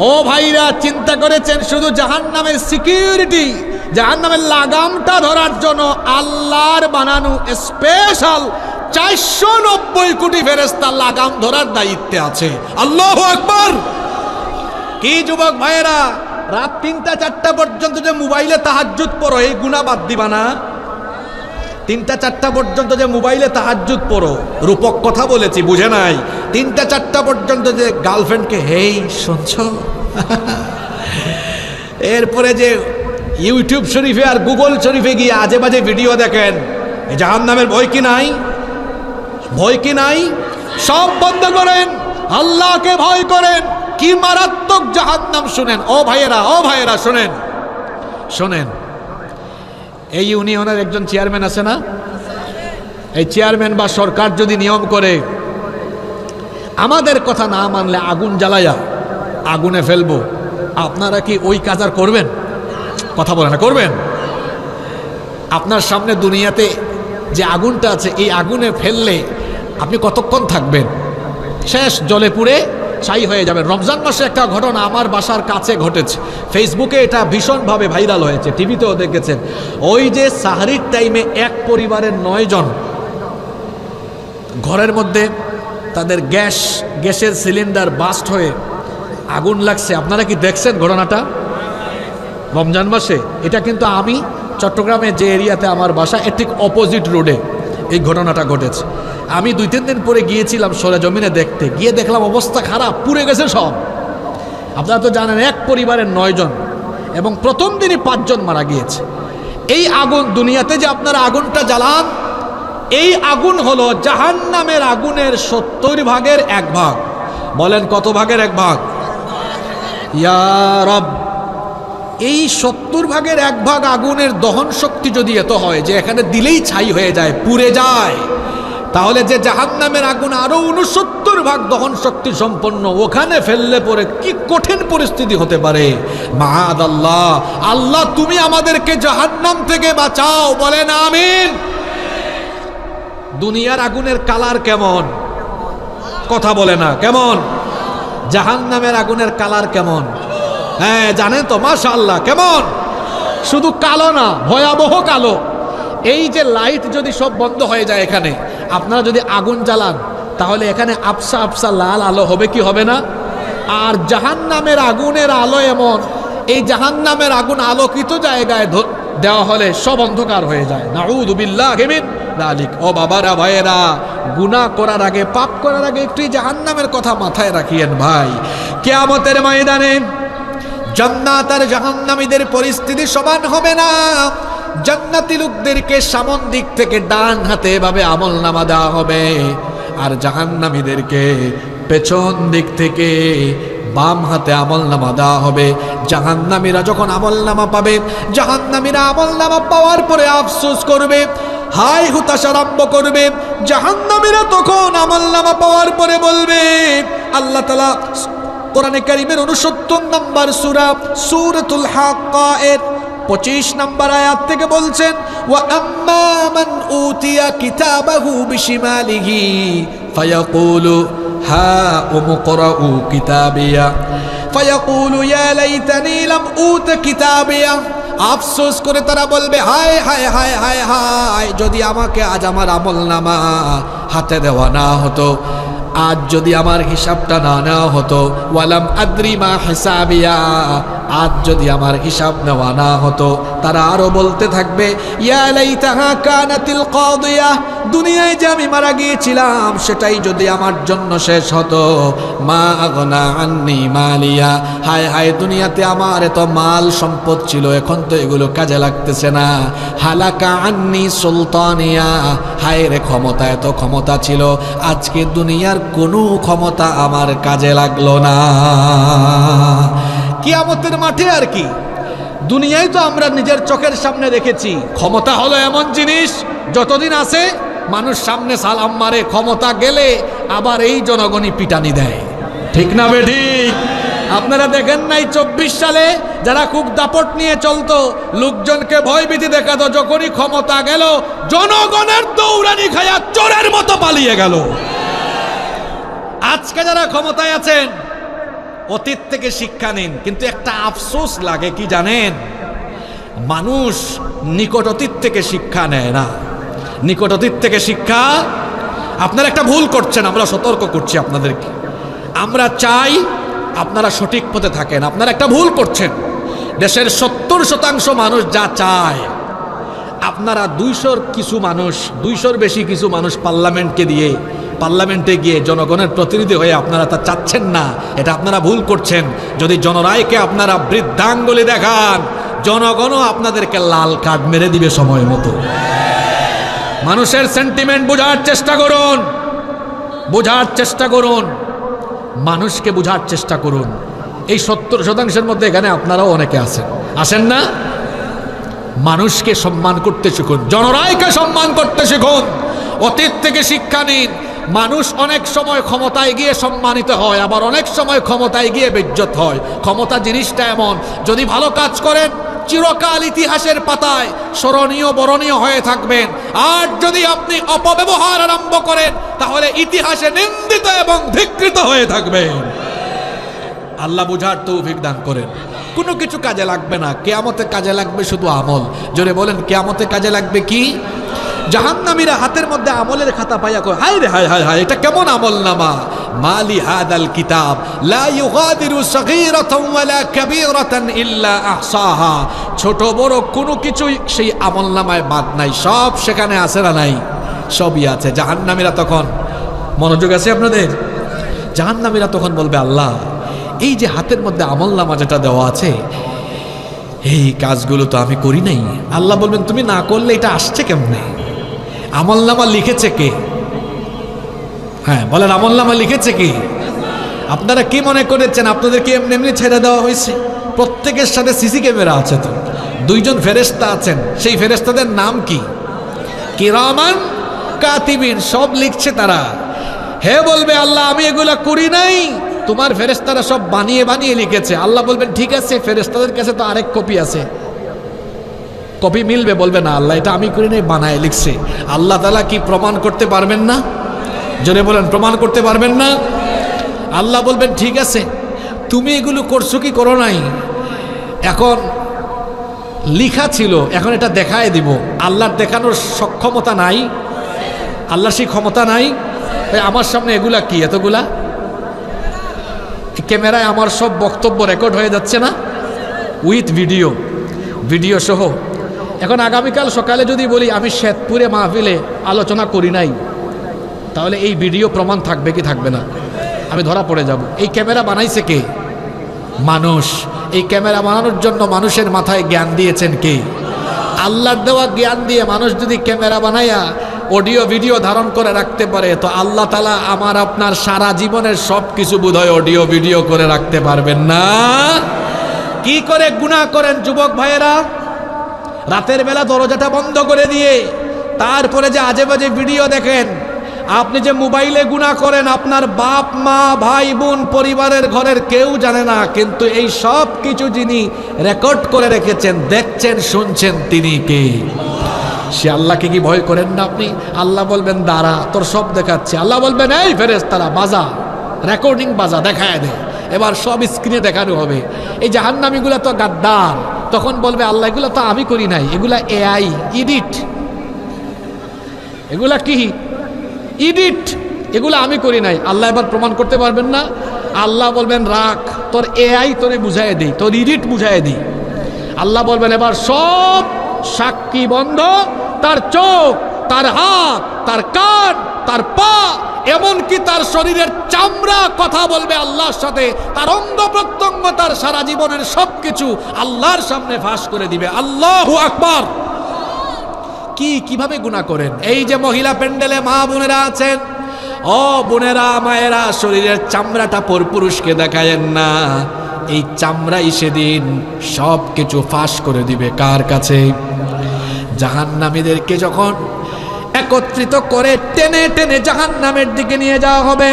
ও ভাইরা, চিন্তা করেছেন শুধু জাহান্নামের সিকিউরিটি, জাহান্নামের লাগামটা ধরার জন্য আল্লাহর বানানো স্পেশাল ৪৯০ কোটি ফেরেশতা লাগাম ধরার দায়িত্বে আছে। আল্লাহু আকবার। কি যুবক ভাইয়েরা, রাত ৩টা ৪টা পর্যন্ত যে মোবাইলে তাহাজ্জুদ পড়ো, এই গুনাহ বাদ দিবা না? ৩টা ৪টা পর্যন্ত যে মোবাইলে তাহাজ্জুদ পড়ো, রূপক কথা বলেছি, বুঝে নাই। ৩টা ৪টা পর্যন্ত যে গার্লফ্রেন্ডকে হেই শুনছ, এরপরে যে ইউটিউব শরীফে আর গুগল শরীফে গিয়ে আজে বাজে ভিডিও দেখেন, এই জাহান্নামের ভয় কি নাই? ভয় কি নাই? সব বন্ধ করেন, আল্লাহকে ভয় করেন। কি মারাত্মক জাহান্নাম শুনেন। ও ভাইয়েরা, ও ভাইয়েরা শোনেন, শোনেন। এই ইউনিয়নের একজন চেয়ারম্যান আছে না? এই চেয়ারম্যান বা সরকার যদি নিয়ম করে আমাদের কথা না মানলে আগুন জ্বালায়া আগুনে ফেলবো, আপনারা কি ওই কাজ আর করবেন? কথা বলে না, করবেন? আপনার সামনে দুনিয়াতে যে আগুনটা আছে, এই আগুনে ফেললে আপনি কতক্ষণ থাকবেন? শেষ, জলে পুড়ে ছাই হয়ে যাবে। রমজান মাসে একটা ঘটনা আমার বাসার কাছে ঘটেছে, ফেসবুকে এটা ভীষণভাবে ভাইরাল হয়েছে, টিভিতেও দেখেছেন। ওই যে সাহরির টাইমে এক পরিবারের ৯ জন ঘরের মধ্যে তাদের গ্যাসের সিলিন্ডার বাস্ট হয়ে আগুন লাগছে। আপনারা কি দেখছেন ঘটনাটা? রমজান মাসে এটা কিন্তু আমি চট্টগ্রামে যে এরিয়াতে আমার বাসা, এর ঠিক অপোজিট রোডে এই ঘটনাটা ঘটেছে। আমি ২-৩ দিন পরে গিয়েছিলাম সরেজমিনে দেখতে, গিয়ে দেখলাম অবস্থা খারাপ, পুড়ে গেছে সব। আপনারা তো জানেন এক পরিবারের ৯ জন এবং প্রথম দিনই ৫ জন মারা গিয়েছে। এই আগুন, দুনিয়াতে যে আপনারা আগুনটা জ্বালান, এই আগুন হলো জাহান্নামের আগুনের ৭০ ভাগের ১ ভাগ। বলেন কত ভাগের ১ ভাগ? ইয়া রব, এই ৭০ ভাগের ১ ভাগ আগুনের দহন শক্তি যদি এত হয় যে এখানে দিলেই ছাই হয়ে যায়, পুড়ে যায়, তাহলে যে জাহান্নামের আগুন আরো ৬৯ ভাগ দহন শক্তি সম্পন্ন, ওখানে ফেললে পরে কি কঠিন পরিস্থিতি হতে পারে। মাআদাল্লাহ, আল্লাহ তুমি আমাদেরকে জাহান্নাম থেকে বাঁচাও, বলেন আমিন। দুনিয়ার আগুনের কালার কেমন? কথা বলে না, কেমন? জাহান্নামের আগুনের কালার কেমন? হ্যাঁ জানেন তো, মাশাআল্লাহ। কেমন? শুধু কালো না, ভয়াবহ কালো। এই যে লাইট যদি সব বন্ধ হয়ে যায়, এখানে আপনারা যদি আগুন জ্বালান, তাহলে এখানে আবসা আবসা লাল আলো হবে কি হবে না? আর জাহান্নামের আগুনের আলো এমন, এই জাহান্নামের আগুন আলোকিত জায়গায় দেওয়া হলে সব অন্ধকার হয়ে যায়। নাউযু বিল্লাহি মিন যালিক। ও বাবারা, ভাইয়েরা, গুনাহ করার আগে, পাপ করার আগে একটু জাহান্নামের কথা মাথায় রাখিয়েন ভাই। কিয়ামতের ময়দানে জান্নাত আর জাহান্নামীদের পরিস্থিতি সমান হবে না। জান্নাতি লোকদেরকে সামন দিক থেকে ডান হাতে এভাবে আমলনামা দেওয়া হবে, আর জাহান্নামীদেরকে পেছন দিক থেকে বাম হাতে আমলনামা দেওয়া হবে। জাহান্নামীরা যখন আমলনামা পাবে, জাহান্নামীরা আমলনামা পাওয়ার পরে আফসোস করবে, হায় হুতাশ আরম্ভ করবে। জাহান্নামীরা তখন আমলনামা পাওয়ার পরে বলবে, আল্লাহ তাআলা কোরআনে কারীমের 69 নম্বর সূরা সূরাতুল হাক্কা এর 25 নম্বর আয়াত থেকে বলছেন, ওয়া আম্মা মান উতিয়া কিতাবাহু বিশিমালিহি ফায়াকুলু হা উমকরাউ কিতাবিয়া ফায়াকুলু ইয়া লাইতানি লাম উত কিতাবিয়া। আফসোস করে তারা বলবে, হায় হায় হায় হায় হায়, যদি আমাকে আজ আমার আমলনামা হাতে দেওয়া না হতো, আজ যদি আমার হিসাবটা না নেওয়া হতো, ওয়ালাম আদ্রি মা হিসাবিয়া, আজ যদি আমার হিসাব নেওয়া না হতো। তারা আরো বলতে থাকবে, ইয়া লাইতাহা কানাতিল কাদিয়া, দুনিয়ায় যে আমি মারা গিয়েছিলাম সেটাই যদি আমার জন্য শেষ হতো। মা আগনা আন্নি মালিয়া, হায় হায়, দুনিয়াতে আমার এত মাল সম্পদ ছিল, এখন তো এগুলো কাজে লাগতেছে না। হালাকা আন্নি সুলতানিয়া, হায় রে, ক্ষমতা, এত ক্ষমতা ছিল, আজকে দুনিয়ার কোনো ক্ষমতা আমার কাজে লাগলো না। কিয়ামতের মাঠে আর কি, দুনিয়ায় তো আমরা নিজের চোখের সামনে দেখেছি। ক্ষমতা হলো এমন জিনিস, যতদিন আছে মানুষ সামনে সালাম মারে, ক্ষমতা গেলে আবার এই জনগণই পিটানি দেয়। ঠিক না বেঠিক? আপনারা দেখেন নাই 24 সালে যারা খুব দাপট নিয়ে চলতো, লোকজনকে ভয়ভীতি দেখাতো, যখনই ক্ষমতা গেল জনগণের দৌড়ানি খায়া চোরের মতো পালিয়ে গেল। আজকে যারা ক্ষমতায় আছেন, অতীত থেকে শিক্ষা নিন। কিন্তু একটা আফসোস লাগে কি জানেন, মানুষ নিকট অতীত থেকে শিক্ষা নেয় না। নিকট অতীত থেকে শিক্ষা, আপনারা একটা ভুল করছেন, আমরা সতর্ক করছি আপনাদেরকে। আমরা চাই আপনারা সঠিক পথে থাকেন, আপনারা একটা ভুল করছেন। দেশের 70% মানুষ যা চায়, আপনারা 200 কিছু মানুষ, 200-র বেশি কিছু মানুষ পার্লামেন্টে গিয়ে জনগণের প্রতিনিধি হয়ে আপনারা তা চাচ্ছেন না। এটা আপনারা ভুল করছেন। যদি জনরায়কে আপনারা বৃদ্ধাঙ্গুলি দেখান, জনগণও আপনাদেরকে লাল কার্ড মেরে দিবে সময় মতো। মানুষের সেন্টিমেন্ট বোঝার চেষ্টা করুন, বোঝার চেষ্টা করুন, মানুষকে বোঝার চেষ্টা করুন। এই 70%-এর মধ্যে এখানে আপনারাও অনেকে আছেন, আসেন না? মানুষকে সম্মান করতে শিখুন, জনরায়কে সম্মান করতে শিখুন, অতীত থেকে শিক্ষা নিন। মানুষ অনেক সময় ক্ষমতায় গিয়ে সম্মানিত হয়, আবার অনেক সময় ক্ষমতায় গিয়ে বেইজ্জত হয়। ক্ষমতা জিনিসটা এমন, যদি ভালো কাজ করেন চিরকাল ইতিহাসের পাতায় স্মরণীয় বরণীয় হয়ে থাকবেন, আর যদি আপনি অপব্যবহার আরম্ভ করেন তাহলে ইতিহাসে নিন্দিত এবং ধিক্কৃত হয়ে থাকবেন। আল্লাহ বুঝার তৌফিক দান করেন। কোনো কিছু কাজে লাগবে না, কিয়ামতে কাজে লাগবে শুধু আমল। জোরে বলেন, কিয়ামতে কাজে লাগবে কি? জাহান্নামীরা হাতের মধ্যে আমলের খাতা পাইয়া কয়, হায় রে হায় হায় হায়, এটা কেমন আমলনামা। মালি হাদাল কিতাব লা ইউগাদিরু সগীরাতান ওয়ালা কাবীরাতান ইল্লা আহসাহা। ছোট বড় কোনো কিছুই সেই আমলনামায় বাদ নাই, সব সেখানে আছে না নাই? সবই আছে। জাহান্নামীরা তখন, মনোযোগ আছে আপনাদের, জাহান্নামীরা তখন বলবে, আল্লাহ, এই যে হাতের মধ্যে আমলনামা যেটা দেওয়া আছে, এই কাজগুলো তো আমি করি নাই। আল্লাহ বলবেন, তুমি না করলে এটা আসছে কেমনে? আমলনামা লিখেছে কে? হ্যাঁ বলেন, আমলনামা লিখেছে কে? আপনারা কি মনে করেছেন আপনাদেরকে এমনি এমনি ছেড়ে দেওয়া হয়েছে? প্রত্যেকের সাথে সিসি ক্যামেরা আছে, তো 2 জন ফেরেশতা আছেন। সেই ফেরেশতাদের নাম কি? কিরামান কাতিবিন, সব লিখছে তারা। হে বলবে, আল্লাহ, আমি এগুলা করি নাই, তোমার ফেরেশতারা সব বানিয়ে বানিয়ে লিখেছে। আল্লাহ বলবেন, ঠিক আছে, ফেরেশতাদের কাছে তো আরেক কপি আছে, কপি মিলবে। বলবে, না আল্লাহ, এটা আমি করি নাই, বানায় লিখছে। আল্লাহ তাআলা কি প্রমাণ করতে পারবেন না? জোরে বলেন, প্রমাণ করতে পারবেন না? আল্লাহ বলবেন, ঠিক আছে, তুমি এগুলো করছো কি করো নাই, এখন লিখা ছিল, এখন এটা দেখায় দিব। আল্লাহর দেখানোর সক্ষমতা নাই? আল্লাহর সেই ক্ষমতা নাই? আমার সামনে এগুলা কি এতগুলা ক্যামেরায় আমার সব বক্তব্য রেকর্ড হয়ে যাচ্ছে না, উইথ ভিডিও সহ। এখন আগামীকাল সকালে যদি বলি আমি শেতপুরে মাহফিলে আলোচনা করি নাই, তাহলে এই ভিডিও প্রমাণ থাকবে কি থাকবে না? আমি ধরা পড়ে যাব। এই ক্যামেরা বানাইছে কে? মানুষ। এই ক্যামেরা বানানোর জন্য মানুষের মাথায় জ্ঞান দিয়েছেন কে? আল্লাহর দেওয়া জ্ঞান দিয়ে মানুষ যদি ক্যামেরা বানাইয়া অডিও ভিডিও ধারণ করে রাখতে পারে, তো আল্লাহ তাআলা আমার আপনার সারা জীবনের সব কিছু বোধহয় অডিও ভিডিও করে রাখতে পারবেন না। কি করে গুনাহ করেন যুবক ভাইয়েরা? রাতের বেলা দরজাটা বন্ধ করে দিয়ে তারপরে যে আজে বাজে ভিডিও দেখেন। আপনি যে মোবাইলে গুনাহ করেন আপনার বাপ মা ভাই বোন পরিবারের ঘরের কেউ জানে না, কিন্তু এই সব কিছু যিনি রেকর্ড করে রেখেছেন, দেখছেন, শুনছেন, তিনি কে? সে আল্লাহকে কি ভয় করেন না আপনি? আল্লাহ বলবেন দাঁড়া তোর সব দেখাচ্ছে। আল্লাহ বলবেন এই ফেরেশতারা বাজা, রেকর্ডিং বাজা, দেখায় দে। এবার সব স্ক্রিনে দেখানো হবে। এই জাহান্নামীগুলা তো গাদ্দার। তখন বলবে আল্লাহ এগুলা তো আমি করি নাই, এগুলা এআই এডিট। এগুলা কি এডিট, এগুলা আমি করি নাই। আল্লাহ এবার প্রমাণ করতে পারবেন না। আল্লাহ বলবেন রাখ, তোর এআই তোরে বুঝাই দিই, তোর এডিট বুঝাই দিই। আল্লাহ বলবেন এবার সব সাক্ষী বন্ধ, তার চোখ, তার হাত, তার কান, তার পা, এমনকি তার শরীরের চামড়া কথা বলবে আল্লাহর সাথে। তার অঙ্গ প্রত্যঙ্গ, তার সারা জীবনের সবকিছু আল্লাহর সামনে ফাঁস করে দিবে। আল্লাহু আকবার। কিভাবে গুনাহ করেন? এই যে মহিলা প্যান্ডেলে মা বোনেরা আছেন, ও বোনেরা মায়েরা, শরীরের চামড়াটা পরপুরুষকে দেখায়েন না। এই চামড়াই সেদিন সব কিছু ফাঁস করে দিবে কার কাছে? জাহান্নামীদেরকে যখন একত্রিত করে টেনে টেনে জাহান্নামের দিকে নিয়ে যাওয়া হবে,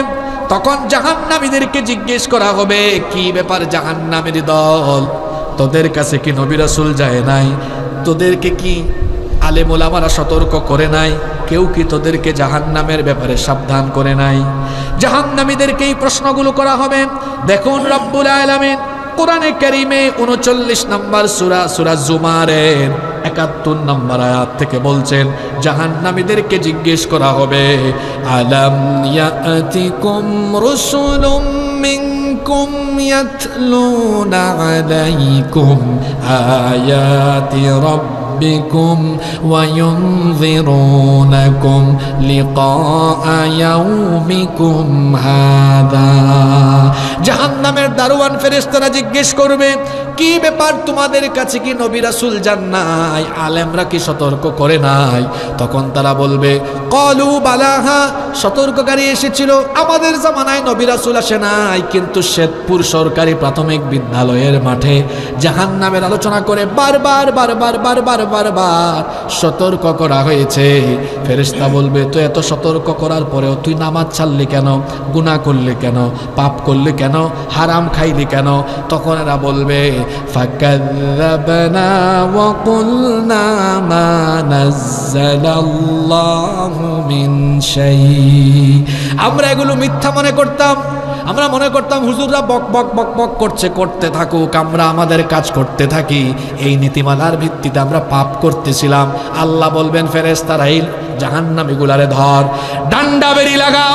তখন জাহান্নামীদেরকে জিজ্ঞেস করা হবে কি ব্যাপার জাহান্নামের দল, তোদের কাছে কি নবী রাসূল যায় নাই? তোদেরকে কি আলেম ওলামারা সতর্ক করে নাই? কেউ কি তোদেরকে জাহান্নামের ব্যাপারে সাবধান করে নাই? জাহান্নামীদেরকে এই প্রশ্নগুলো করা হবে। দেখুন রব্বুল আলামিন কোরআনে কারীমে 39 নম্বর সূরা, সূরা জুমারের 71 নম্বর আয়াত থেকে বলছেন জাহান্নামীদেরকে জিজ্ঞেস করা হবে আলাম ইয়াতিকুম রাসূলুম মিনকুম ইয়াতলুনা আলাইকুম আয়াতি রাব্বিকুম ওয়া ইউনযিরুনাকুম লিকা ইয়াউমিকুম হাদা। জাহান্নামের দারোয়ান ফেরেশতারা জিজ্ঞেস করবে কি ব্যাপার তোমাদের কাছে কি নবী রাসূল যান নাই? আলেমরা কি সতর্ক করে নাই? তখন তারা বলবে ক্বালু বালাহা, সতর্ককারী এসেছিল, আমাদের জামানায় নবী রাসূল আসে নাই, কিন্তু শেতপুর সরকারি প্রাথমিক বিদ্যালয়ের মাঠে জাহান্নামের আলোচনা করে বারবার বারবার বারবার বারবার সতর্ক করা হয়েছে। ফেরেশতা বলবে তো এত সতর্ক করার পরেও তুই নামাজ ছাড়লি কেন? গুনাহ করলি কেন? পাপ করলি কেন? হারাম খাইলি কেন? তখন এরা বলবে ফাকাযযাবনা ওয়া কুলনা মা নাযালাল্লাহু মিন শাই। আমরা এগুলো মিথ্যা মনে করতাম। আমরা মনে করতাম হুজুররা বক বক বক বক করছে, করতে থাকুক, আমরা আমাদের কাজ করতে থাকি। এই নীতিমালার ভিত্তিতে আমরা পাপ করতেছিলাম। আল্লাহ বলবেন ফেরেশতারা এই জাহান্নামীগুলারে ধর, ডান্ডা বেরি লাগা,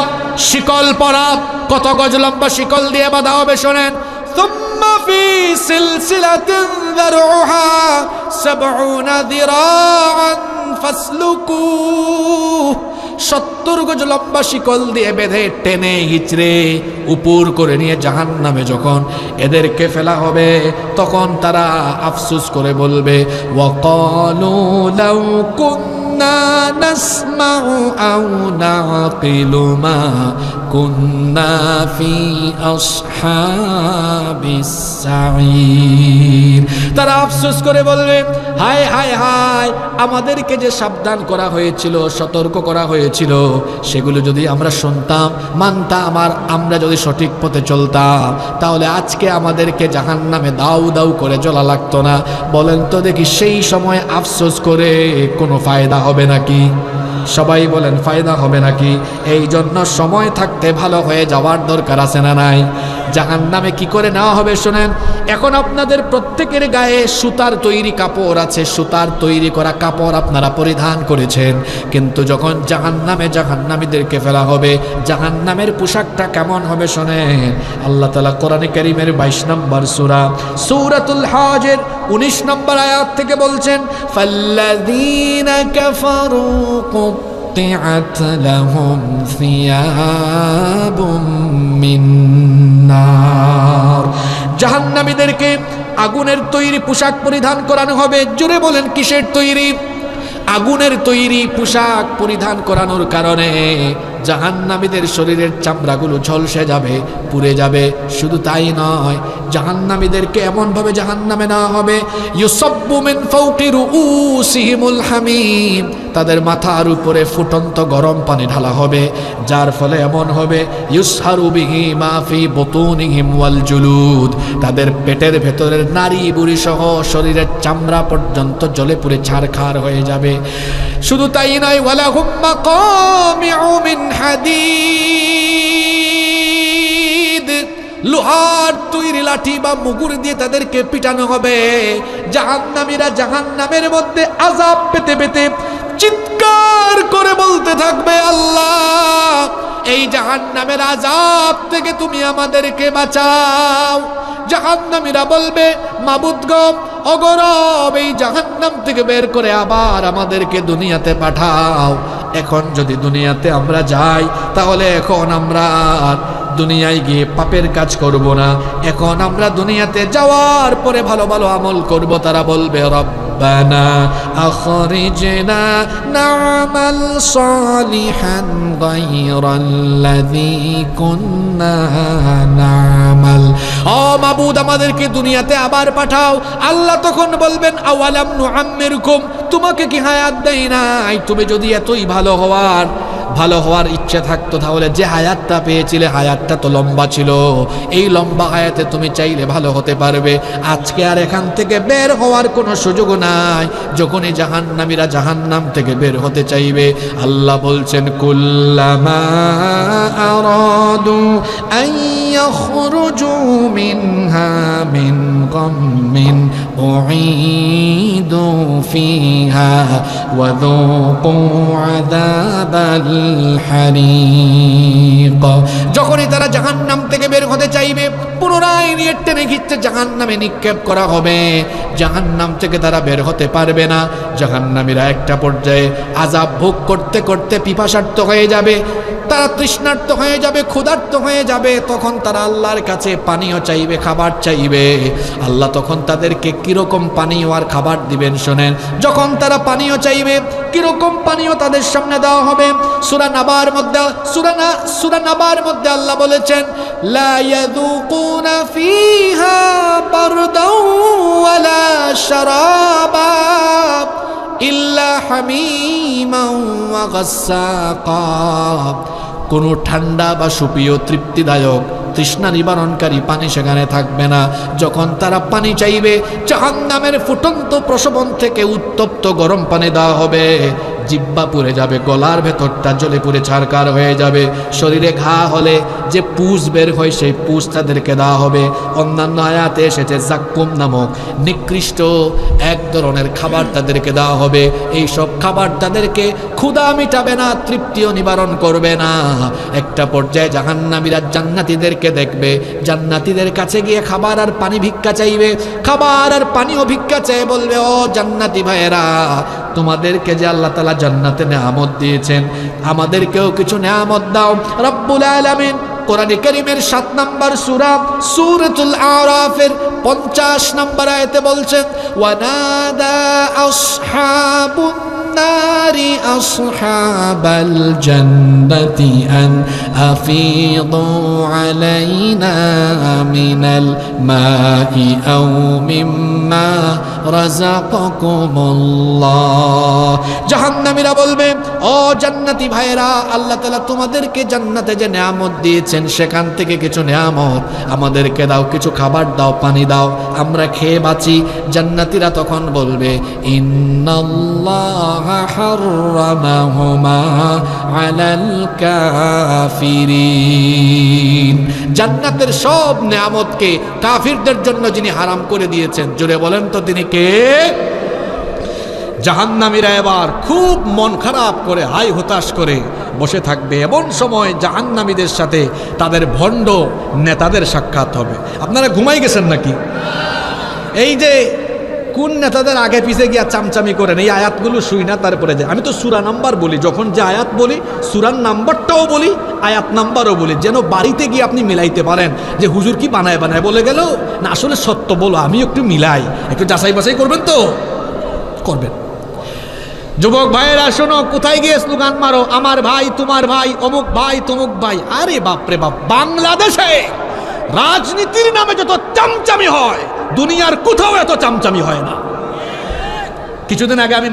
শিকল পরা, কত গজ লম্বা শিকল দিয়ে বাঁধা হবে শোনেন। সুম্মা ফি সিলসিলাতিন যারউহা ৭০ যিরাআন ফাসলুকু, ৭০ গজ লম্বা শিকল দিয়ে বেঁধে টেনে হিচড়ে উপর করে নিয়ে জাহান্নামে যখন এদেরকে ফেলা হবে, তখন তারা আফসোস করে বলবে ওয়াকালু লাউ কুন্না নাসমাউ আও নাকিলু মা কুন্না ফি আসহাবিস সাঈর। তারা আফসোস করে বলবে হায় হায় হায়, আমাদেরকে যে সাবধান করা হয়েছিল, সতর্ক করা হয়েছিল, সেগুলো যদি আমরা শুনতাম, মানতাম, আমরা যদি সঠিক পথে চলতাম, তাহলে আজকে আমাদেরকে জাহান্নামে দাউ দাউ করে জ্বলা লাগতো না। বলেন তো দেখি সেই সময় আফসোস করে কোনো ফায়দা হবে নাকি? সবাই বলেন ফায়দা হবে নাকি? এই জন্য সময় থাকতে ভালো হয়ে যাওয়ার দরকার আছে না নাই? জাহান্নামে কি করে নেওয়া হবে শোনেন। এখন আপনাদের প্রত্যেকের গায়ে সুতার তৈরি কাপড় আছে, সুতার তৈরি করা কাপড় আপনারা পরিধান করেছেন, কিন্তু যখন জাহান্নামে জাহান্নামীদেরকে ফেলা হবে, জাহান্নামের পোশাকটা কেমন হবে শোনেন। আল্লাহ তাআলা কোরআনে কারীমের 22 নম্বর সূরা সূরাতুল হজের 19 নম্বর আয়াত থেকে বলছেন, ফাল্লাযীনা কাফারু قطعت لهم ثياب من نار। জাহান্নামীদেরকে আগুনের তৈরি পোশাক পরিধান করানো হবে। জোরে বলেন কিসের তৈরি? আগুনের তৈরি পোশাক পরিধান করানোর কারণে জাহান্নামীদের শরীরের চামড়াগুলো ঝলসে যাবে, পুড়ে যাবে। শুধু তাই নয়, জাহান্নামীদেরকে এমনভাবে জাহান্নামে নেওয়া হবে, ইউসাব্বু মিন ফাওকি রুউসিহিমুল হামিম, তাদের মাথার উপরে ফুটন্ত গরম পানি ঢালা হবে, যার ফলে এমন হবে, ইউসহারু বিহি মা ফি বুতুনিহিম ওয়াল জুলুদ, তাদের পেটের ভেতরের নারী বুড়ি সহ শরীরের চামড়া পর্যন্ত জ্বলে পুড়ে ছারখার হয়ে যাবে। শুধু তাই নয়, ওয়ালাহুম মাকামিউ মিন হাদিদ, লোহার তৈরি লাঠি বা মুগুর দিয়ে তাদেরকে পিটানো হবে। জাহান্নামীরা জাহান্নামের মধ্যে আযাব পেতে পেতে চিৎকার করে বলতে থাকবে, আল্লাহ এই জাহান্নামের আযাব থেকে তুমি আমাদেরকে বাঁচাও। জাহান্নামীরা বলবে, মাবুদ গো, অগরব এই জাহান্নাম থেকে বের করে আবার আমাদেরকে দুনিয়াতে পাঠাও। এখন যদি দুনিয়াতে আমরা যাই, তাহলে এখন আমরা দুনিয়ায় গিয়ে পাপের কাজ করব না, এখন আমরা দুনিয়াতে যাওয়ার পরে ভালো ভালো আমল করব। তারা বলবে, রব্বানা আখরিজনা না'মাল সালিহান গায়রাল্লাযী কুন্না না'মাল। ও মাবুদ, আমাদেরকে দুনিয়াতে আবার পাঠাও। আল্লাহ তখন বলবেন, আওয়ালাম নুআম্মিরকুম, তোমাকে কি হায়াত দেই নাই? তুমি যদি এতই ভালো হওয়ার ইচ্ছে থাকতো, তাহলে যে হায়াতটা পেয়েছিলে হায়াতটা তো লম্বা ছিল, এই লম্বা হায়াতে তুমি চাইলে ভালো হতে পারবে। আজকে আর এখান থেকে বের হওয়ার কোনো সুযোগ নাই। যখনই জাহান্নামীরা জাহান্নাম থেকে বের হতে চাইবে, আল্লাহ বলছেন, কুল্লামা আরাদু আন ইয়াখরুজু মিনহা মিন গাম্মিন উঈদু ফিহা ওয়া যুকু আযাবাল হারিক। যখনই তারা জাহান্নাম থেকে বের হতে চাইবে, পুনরায় নিয়ে টেনে খিচ্ছে জাহান্নামে নিক্ষেপ করা হবে। জাহান্নাম থেকে তারা বের হতে পারবে না। জাহান্নামীরা একটা পর্যায়ে আযাব ভোগ করতে করতে পিপাসার্ত হয়ে যাবে, তারা তৃষ্ণার্ত হয়ে যাবে, ক্ষুধার্ত হয়ে যাবে। তখন তারা আল্লাহর কাছে পানীয় চাইবে, খাবার চাইবে। আল্লাহ তখন তাদেরকে কিরকম পানীয় আর খাবার দিবেন শোনেন। যখন তারা পানীয় চাইবে, কিরকম পানীয় তাদের সামনে দেওয়া হবে। সূরা নাবার মধ্যে আল্লাহ বলেছেন, লা ইয়াযুকুনা ফিহা বারদাও ওয়ালা শারাবা ইল্লা হামিমান ওয়া গাসসাকা। কোনো ঠান্ডা বা সুপেয় তৃপ্তিদায়ক তৃষ্ণা নিবারণকারী পানি সেখানে থাকবে না। যখন তারা পানি চাইবে, জাহান্নামের ফুটন্ত প্রসবন থেকে উত্তপ্ত গরম পানি দেওয়া হবে। জিহ্বা পুড়ে যাবে, গলার ভেতরটা জ্বলে পুড়ে ছারকার হয়ে যাবে। শরীরে ঘা হলে যে পুষ বের হয়, সেই পুষ তাদেরকে দেওয়া হবে। অন্যান্য আয়াতে এসেছে জাক্কুম নামক নিকৃষ্ট এক ধরনের খাবার তাদেরকে দেওয়া হবে। এই সব খাবার তাদেরকে ক্ষুধা মিটাবে না, তৃপ্তিও নিবারণ করবে না। একটা পর্যায়ে জাহান্নামীরা জান্নাতীদেরকে দেখবে, জান্নাতীদের কাছে গিয়ে খাবার আর পানি ভিক্ষা চাইবে। খাবার আর পানিও ভিক্ষা চেয়ে বলবে, ও জান্নাতি ভাইয়েরা, তোমাদেরকে যে আল্লাহ তাআলা জান্নাতে নেয়ামত দিয়েছেন, আমাদেরকেও কিছু নেয়ামত দাও। রব্বুল আলামিন কোরআনে কারীমের 7 নম্বর সূরা সূরাতুল আরাফের 50 নম্বর আয়াতে বলছেন, ওয়ানাদা আসহাবুন নারি আসহাবাল জান্নাতি আন আফিদু আলাইনা মিনাল মাই আও মিম্মা রাযাকাকুমুল্লাহ। জাহান্নামীরা বলবে, ও জান্নাতি ভাইরা, আল্লাহ তাআলা তোমাদেরকে জান্নাতে যে নেয়ামত দিয়েছেন সেখান থেকে কিছু নেয়ামত আমাদেরকে দাও, কিছু খাবার দাও, পানি দাও, আমরা খেয়ে বাঁচি। জান্নাতীরা তখন বলবে, ইন্নাল্লাহা হাররামাহুমা আলাল কাফিরিন। জান্নাতের সব নেয়ামতকে কাফিরদের জন্য যিনি হারাম করে দিয়েছেন, জোরে বলেন তো তিনি কে? জাহান্নামীরা এবার খুব মন খারাপ করে, হাই হতাশ করে বসে থাকবে। এমন সময় জাহান্নামীদের সাথে তাদের ভণ্ড নেতাদের সাক্ষাৎ হবে। আপনারা ঘুমাই গেছেন নাকি? এই যে কোন নেতাদের আগে পিছে গিয়া চামচামি করেন, এই আয়াতগুলো শুই না তারপরে যায়। আমি তো সূরা নাম্বার বলি, যখন যে আয়াত বলি সূরার নাম্বারটাও বলি, আয়াত নাম্বারও বলি, যেন বাড়িতে গিয়ে আপনি মিলাইতে পারেন যে হুজুর কি বানায় বানায় বলে গেল না আসলে সত্য বলো, আমি একটু মিলাই, একটু যাচাই বাছাই করবেন তো করবেন। যুবক ভাইয়েরা শোনো, কোথায় গিয়ে স্লোগান মারো, আমার ভাই তোমার ভাই, অমুক ভাই তমুক ভাই। আরে বাপরে বাপ, বাংলাদেশে রাজনীতির নামে যত চামচামি হয় দুনিয়ার কোথাও এত চামচামি হয় না। কিছুদিন আগে আমি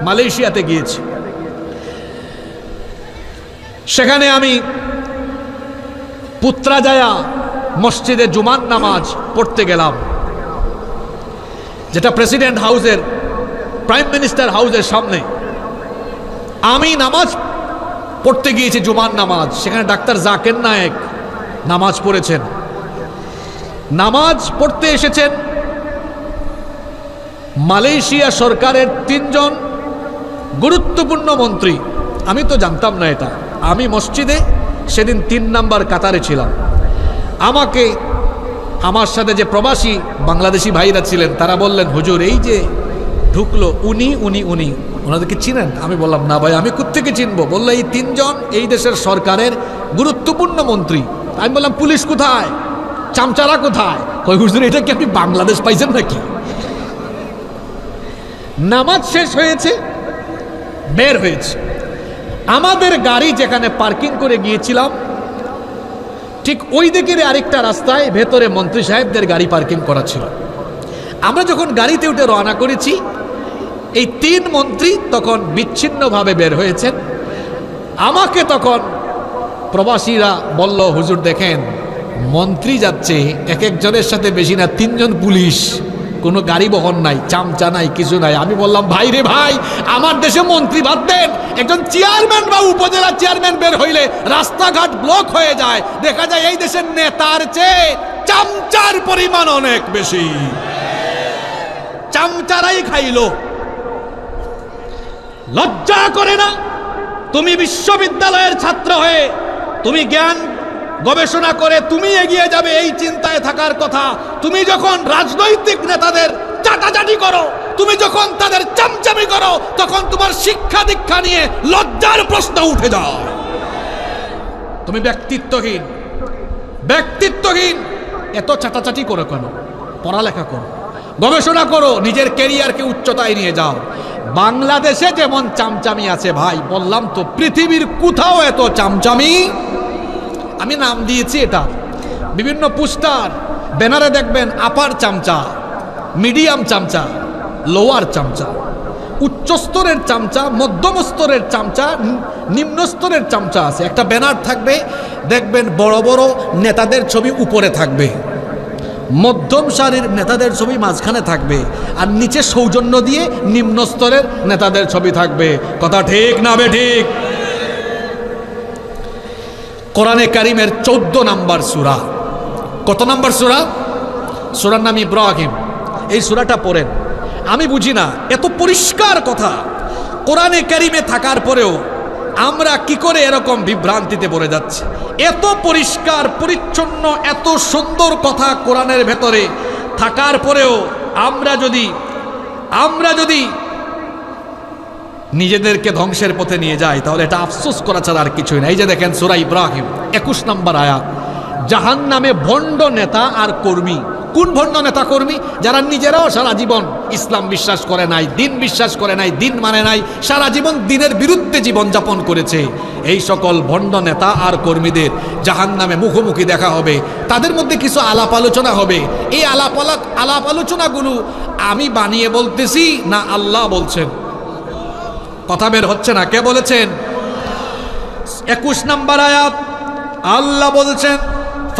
মালয়েশিয়াতে গিয়েছি, সেখানে আমি পুত্রাজায়া মসজিদে জুমার নামাজ পড়তে গেলাম, যেটা প্রেসিডেন্ট হাউসের, প্রাইম মিনিস্টার হাউসের সামনে। আমি নামাজ পড়তে গিয়েছি, জুমার নামাজ। সেখানে ডাক্তার জাকির নায়েক নামাজ পড়েছেন। নামাজ পড়তে এসেছেন মালয়েশিয়া সরকারের 3 জন গুরুত্বপূর্ণ মন্ত্রী। আমি তো জানতাম না এটা। আমি মসজিদে সেদিন 3 নাম্বার কাতারে ছিলাম। আমাকে, আমার সাথে যে প্রবাসী বাংলাদেশি ভাইরা ছিলেন তারা বললেন, হুজুর এই যে ঢুকলো উনি উনি উনি, ওনাদেরকে চিনেন? আমি বললাম না ভাই, আমি কোত্থেকে চিনবো? বললো এই 3 জন এই দেশের সরকারের গুরুত্বপূর্ণ মন্ত্রী। আমি বললাম পুলিশ কোথায়, চামচারা কোথায়? কই হুজুর এটা কি আপনি বাংলাদেশ পাইছেন নাকি? নামাজ শেষ হয়েছে, বের হয়েছে। আমাদের গাড়ি যেখানে পার্কিং করে গিয়েছিলাম ঠিক ওই দিকের আরেকটা রাস্তায় ভেতরে মন্ত্রী সাহেবদের গাড়ি পার্কিং করা ছিল। আমরা যখন গাড়িতে উঠে রওনা করেছি, এই 3 মন্ত্রী তখন বিচ্ছিন্নভাবে বের হয়েছেন। আমাকে তখন প্রবাসীরা বলল, হুজুর দেখেন মন্ত্রী যাচ্ছে, এক একজনের সাথে বেশি না 3 জন পুলিশ, কোনো গাড়ি বহন নাই, চামচা নাই, কিছু নাই। আমি বললাম, ভাই রে ভাই, আমার দেশে মন্ত্রী বাদ দেন, একজন চেয়ারম্যান বা উপজেলা চেয়ারম্যান বের হইলে রাস্তাঘাট ব্লক হয়ে যায়। দেখা যায় এই দেশের নেতার চেয়ে চামচার পরিমাণ অনেক বেশি। চামচারাই খাইলো। লজ্জা করে না? তুমি বিশ্ববিদ্যালয়ের ছাত্র হয়ে তুমি জ্ঞান গবেষণা করে তুমি এগিয়ে যাবে এই চিন্তায় থাকার কথা। তুমি যখন রাজনৈতিক নেতাদের চাটাচাটি করো, তুমি যখন তাদের চামচামি করো, তখন তোমার শিক্ষা দীক্ষা নিয়ে লজ্জার প্রশ্ন উঠে যায়। তুমি ব্যক্তিত্বহীন, ব্যক্তিত্বহীন। এত চাটাচাটি করো কেন? পড়ালেখা করো, গবেষণা করো, নিজের ক্যারিয়ারকে উচ্চতায় নিয়ে যাও। বাংলাদেশে যেমন চামচামি আছে ভাই, বললাম তো পৃথিবীর কোথাও এত চামচামি। আমি নাম দিয়েছি এটা, বিভিন্ন পোস্টার ব্যানারে দেখবেন আপার চামচা, মিডিয়াম চামচা, লোয়ার চামচা, উচ্চ স্তরের চামচা, মধ্যম স্তরের চামচা, নিম্ন স্তরের চামচা আছে। একটা ব্যানার থাকবে, দেখবেন বড় বড় নেতাদের ছবি উপরে থাকবে, মধ্যম সারির নেতাদের ছবি মাঝখানে থাকবে, আর নিচে সৌজন্য দিয়ে নিম্ন স্তরের নেতাদের ছবি থাকবে। কথা ঠিক না বেঠিক? কোরআনে কারিমের 14 নাম্বার সূরা। কত নাম্বার সূরা? সূরার নাম ইব্রাহিম। এই সূরাটা পড়েন। আমি বুঝি না, এত পরিষ্কার কথা কোরআনে কারিমে থাকার পরেও আমরা কি করে এরকম বিভ্রান্তিতে পড়ে যাচ্ছি? এত পরিষ্কার পরিচ্ছন্ন, এত সুন্দর কথা কোরআনের ভেতরে থাকার পরেও আমরা যদি নিজেদেরকে ধ্বংসের পথে নিয়ে যাই, তাহলে এটা আফসোস করা ছাড়া আর কিছুই না। এই যে দেখেন সূরা ইব্রাহিম 21 নম্বর আয়াত, জাহান্নামে ভণ্ড নেতা আর কর্মী কোন ভণ্ড নেতা কর্মী? যারা নিজেরাও সারা জীবন ইসলাম বিশ্বাস করে নাই, দিন বিশ্বাস করে নাই, দিন মানে নাই, সারা জীবন দিনের বিরুদ্ধে জীবনযাপন করেছে। এই সকল ভণ্ড নেতা আর কর্মীদের জাহান্নামে মুখোমুখি দেখা হবে। তাদের মধ্যে কিছু আলাপ আলোচনা হবে। এই আলাপ আলোচনাগুলো আমি বানিয়ে বলতেছি না আল্লাহ বলছেন? কথা বের হচ্ছে না। কে বলেছেন? 21 নম্বর আয়াত আল্লাহ বলছেন,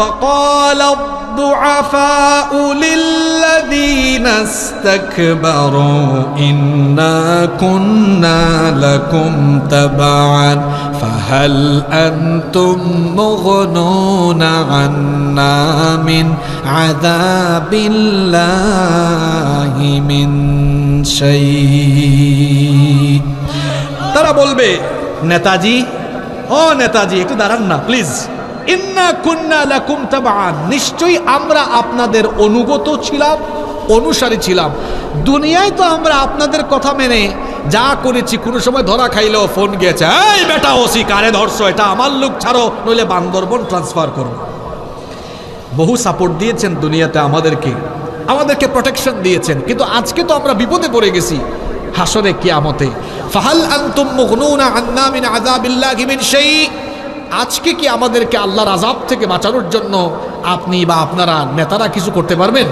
فقال الضعفاء للذين استكبروا إنا كنا لكم تبعا فهل أنتم مغنون عنا من عذاب الله من شيء। তারা বলবে, নেতাজি, ও নেতাজি একটু দাঁড়ান না প্লিজ, ইন্না কুন্না লাকুম তাবাআন, নিশ্চয়ই আমরা আপনাদের অনুগত ছিলাম, অনুসারী ছিলাম। দুনিয়ায় তো আমরা আপনাদের কথা মেনে যা করেছি, কোনো সময় ধরা খাইলেও ফোন গিয়েছে, এই বেটা ওসি কারে ধরছো, এটা আমার লোক, ছাড়ো নইলে বান্দরবন ট্রান্সফার করো। বহু সাপোর্ট দিয়েছেন দুনিয়াতে আমাদেরকে প্রোটেকশন দিয়েছেন, কিন্তু আজকে তো আমরা বিপদে পড়ে গেছি হাসরে কিয়ামতে। ফাহাল আনতুম মুগনুনা আন্না মিন আযাবিল্লাহি মিন শাই, আজকে কি আমাদেরকে আল্লাহর আযাব থেকে বাঁচানোর জন্য আপনি বা আপনারা নেতারা কিছু করতে পারবেন?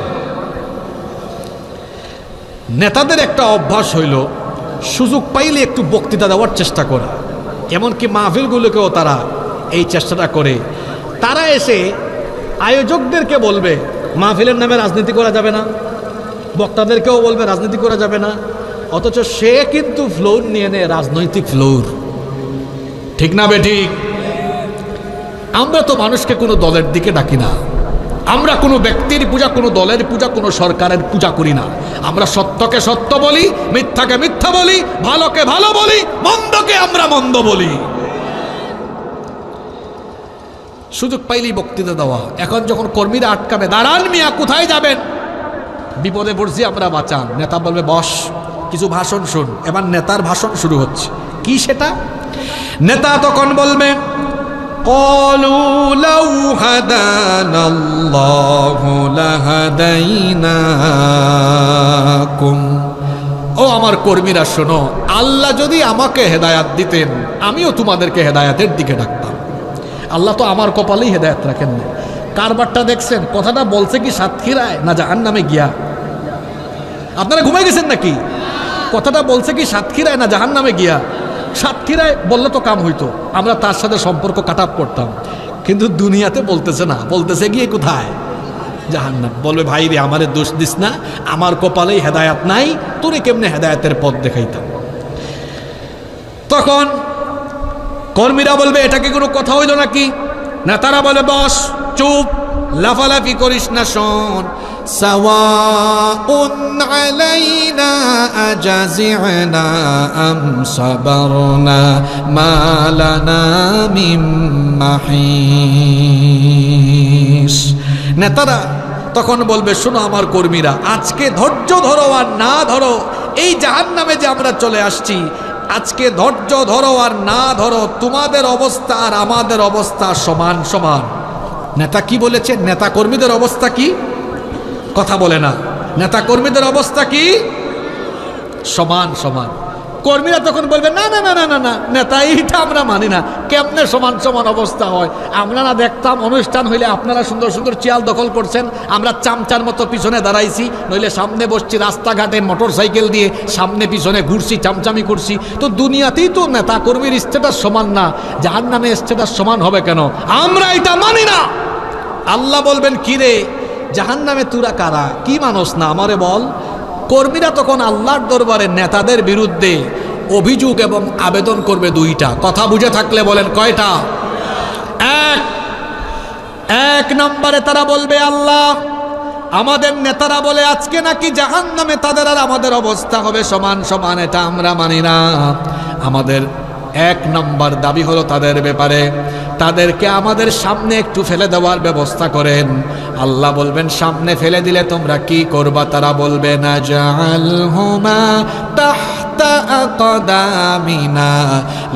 নেতাদের একটা অভ্যাস হইল সুযোগ পাইলে একটু বক্তৃতা দেওয়ার চেষ্টা করা। এমনকি মাহফিলগুলোকেও তারা এই চেষ্টাটা করে। তারা এসে আয়োজকদেরকে বলবে মাহফিলের নামে রাজনীতি করা যাবে না, বক্তাদেরকেও বলবে রাজনীতি করা যাবে না, অথচ সে কিন্তু ফ্লোর নিয়ে নেয় রাজনৈতিক ফ্লোর। ঠিক না বেঠিক? আমরা তো মানুষকে কোনো দলের দিকে ডাকি না, আমরা কোনো ব্যক্তির পূজা, কোনো দলের পূজা, কোনো সরকারের পূজা করি না। আমরা সত্যকে সত্য বলি, মিথ্যাকে মিথ্যা বলি, ভালোকে ভালো বলি, মন্দকে আমরা মন্দ বলি। সুযোগ পাইলেই বক্তৃতা দেওয়া। এখন যখন কর্মীরা আটকাবে, দাঁড়ান মিয়া, কোথায় যাবেন, বিপদে পড়ছি আমরা, বাঁচান। নেতা বলবে বস, কিছু ভাষণ শুন। এবার নেতার ভাষণ শুরু হচ্ছে। কি সেটা? নেতা তখন বলবে, قالوا لو هدانا الله لهديناكم, ও আমার কর্মীরা শোনো, আল্লাহ যদি আমাকে হেদায়াত দিতেন আমিও তোমাদেরকে হেদায়াতের দিকে ডাকতাম। আল্লাহ তো আমার কপালেই হেদায়াত রাখেন না। কারবারটা দেখছেন? কথাটা বলছে কি সাতক্ষীরায় না জাহান্নামে গিয়া? আপনারা ঘুমাই গেছেন নাকি? কথাটা বলছে কি সাতক্ষীরায় না জাহান্নামে গিয়া? সাতক্ষীরায় বললে তো কাম হইতো, আমরা তার সাথে সম্পর্ক কাট আপ করতাম। কিন্তু দুনিয়াতে বলতেছে না, বলতেছে গিয়ে কোথায়? জাহান্নাম। বলবে ভাই রে, আমারে দোষ দিস না, আমার কপালেই হেদায়াত নাই, তোরে কেমনে হেদায়াতের পথ দেখাইতাম। তখন কর্মীরা বলবে এটা কি কোনো কথা হইল নাকি? নেতারা বলে বস, চুপ, লাফালাফি করিস না, শোন, সাওয়াউন আলাইনা আজাজি'না আম সাবারনা মা লানা মিন মাহিস। নেতারা তখন বলবে, শোনো আমার কর্মীরা, আজকে ধৈর্য ধরো আর না ধরো, এই জাহান্নামে যে আমরা চলে আসছি, আজকে ধৈর্য ধরো আর না ধরো, তোমাদের অবস্থা আর আমাদের অবস্থা সমান সমান। নেতা কি বলেছে? নেতা কর্মীদের অবস্থা কি? কথা বলে না। নেতা কর্মীদের অবস্থা কি? সমান সমান। কর্মীরা তখন বলবে না না না না না না, নেতা এইটা আমরা মানি না। কেমনে সমান সমান অবস্থা হয়? আমরা না দেখতাম অনুষ্ঠান হইলে আপনারা সুন্দর সুন্দর চেয়ার দখল করছেন, আমরা চামচার মতো পিছনে দাঁড়াইছি, নইলে সামনে বসছি, রাস্তাঘাটে মোটর সাইকেল দিয়ে সামনে পিছনে ঘুরছি, চামচামি করছি। তো দুনিয়াতেই তো নেতা কর্মীর স্ট্যাটাস সমান না, জাহান্নামে স্ট্যাটাস সমান হবে কেন? আমরা এটা মানি না। আল্লাহ বলবেন, কি রে জাহান্নামে তুরা কারা, কি মানুষ না আমারে বল। কর্মীরা তখন আল্লাহর দরবারে নেতাদের বিরুদ্ধে অভিযোগ এবং আবেদন করবে দুইটা। কথা বুঝে থাকলে বলেন কয়টা? এক নম্বরে তারা বলবে, আল্লাহ আমাদের নেতারা বলে আজকে নাকি জাহান্নামে তাদের আর আমাদের অবস্থা হবে সমান সমান, এটা আমরা মানি না। আমাদের এক নম্বর দাবি হলো তাদের ব্যাপারে, তাদেরকে আমাদের সামনে একটু ফেলে দেওয়ার ব্যবস্থা করেন। আল্লাহ বলবেন, সামনে ফেলে দিলে তোমরা কি করবা? তারা বলবে, নাজআলহুমা তাহতা তাহতা আকদামিনা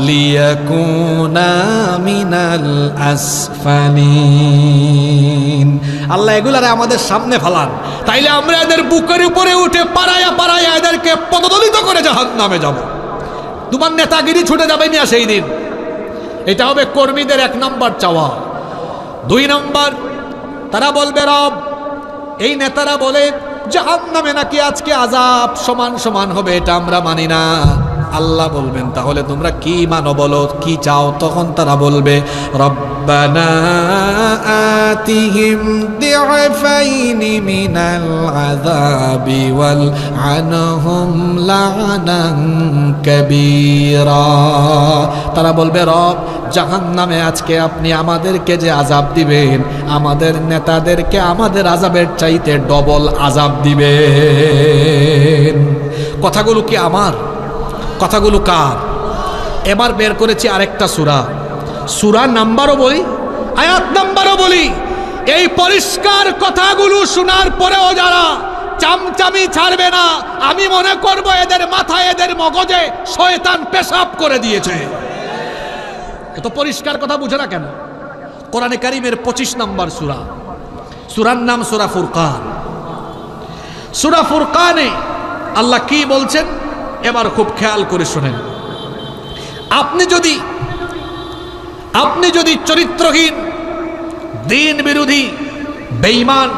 লিয়াকুনা মিনাল আসফালিন। আল্লাহ এগুলারে আমাদের সামনে ফেলান, তাইলে আমরা এদের বুকের উপরে উঠে পাড়ায়া পাড়ায়া এদেরকে পদদলিত করে জাহান্নামে যাব। তোমার নেতাগিরি ছুটে যাবে না সেই দিন। এটা হবে কর্মীদের 1 নম্বর চাওয়া। 2 নম্বর, তারা বলবে রব, এই নেতারা বলে জাহান্নামে নাকি আজকে আযাব সমান সমান হবে, এটা আমরা মানি না। আল্লাহ বলবেন তাহলে তোমরা কি মানো বলো, কি চাও? তখন তারা বলবে রব্বানা আতিহিম দি'ফাইনি মিনাল আযাবি ওয়াল আনহুম লা'নান কাবীরা। তারা বলবে রব, জাহান্নামে আজকে আপনি আমাদেরকে যে আযাব দিবেন, আমাদের নেতাদেরকে আমাদের আযাবের চাইতে ডবল আযাব দিবেন। কথাগুলো কি আমার? কথাগুলো কার? এবার বের করেছি আরেকটা সূরা, সূরা নাম্বারও বলি, আয়াত নাম্বারও বলি। এই পরিষ্কার কথাগুলো শোনার পরেও যারা চামচামি ছাড়বে না, আমি মনে করব এদের মাথায়, এদের মগজে শয়তান পেশাব করে দিয়েছে। এত পরিষ্কার কথা বুঝে না কেন? কোরআনে কারীমের 25 নম্বর সূরা, সূরার নাম সূরা ফুরকান। সূরা ফুরকানে আল্লাহ কি বলছেন এবার খুব খেয়াল করে শুনেন। আপনি যদি চরিত্রহীন, দ্বীন বিরোধী, বেঈমান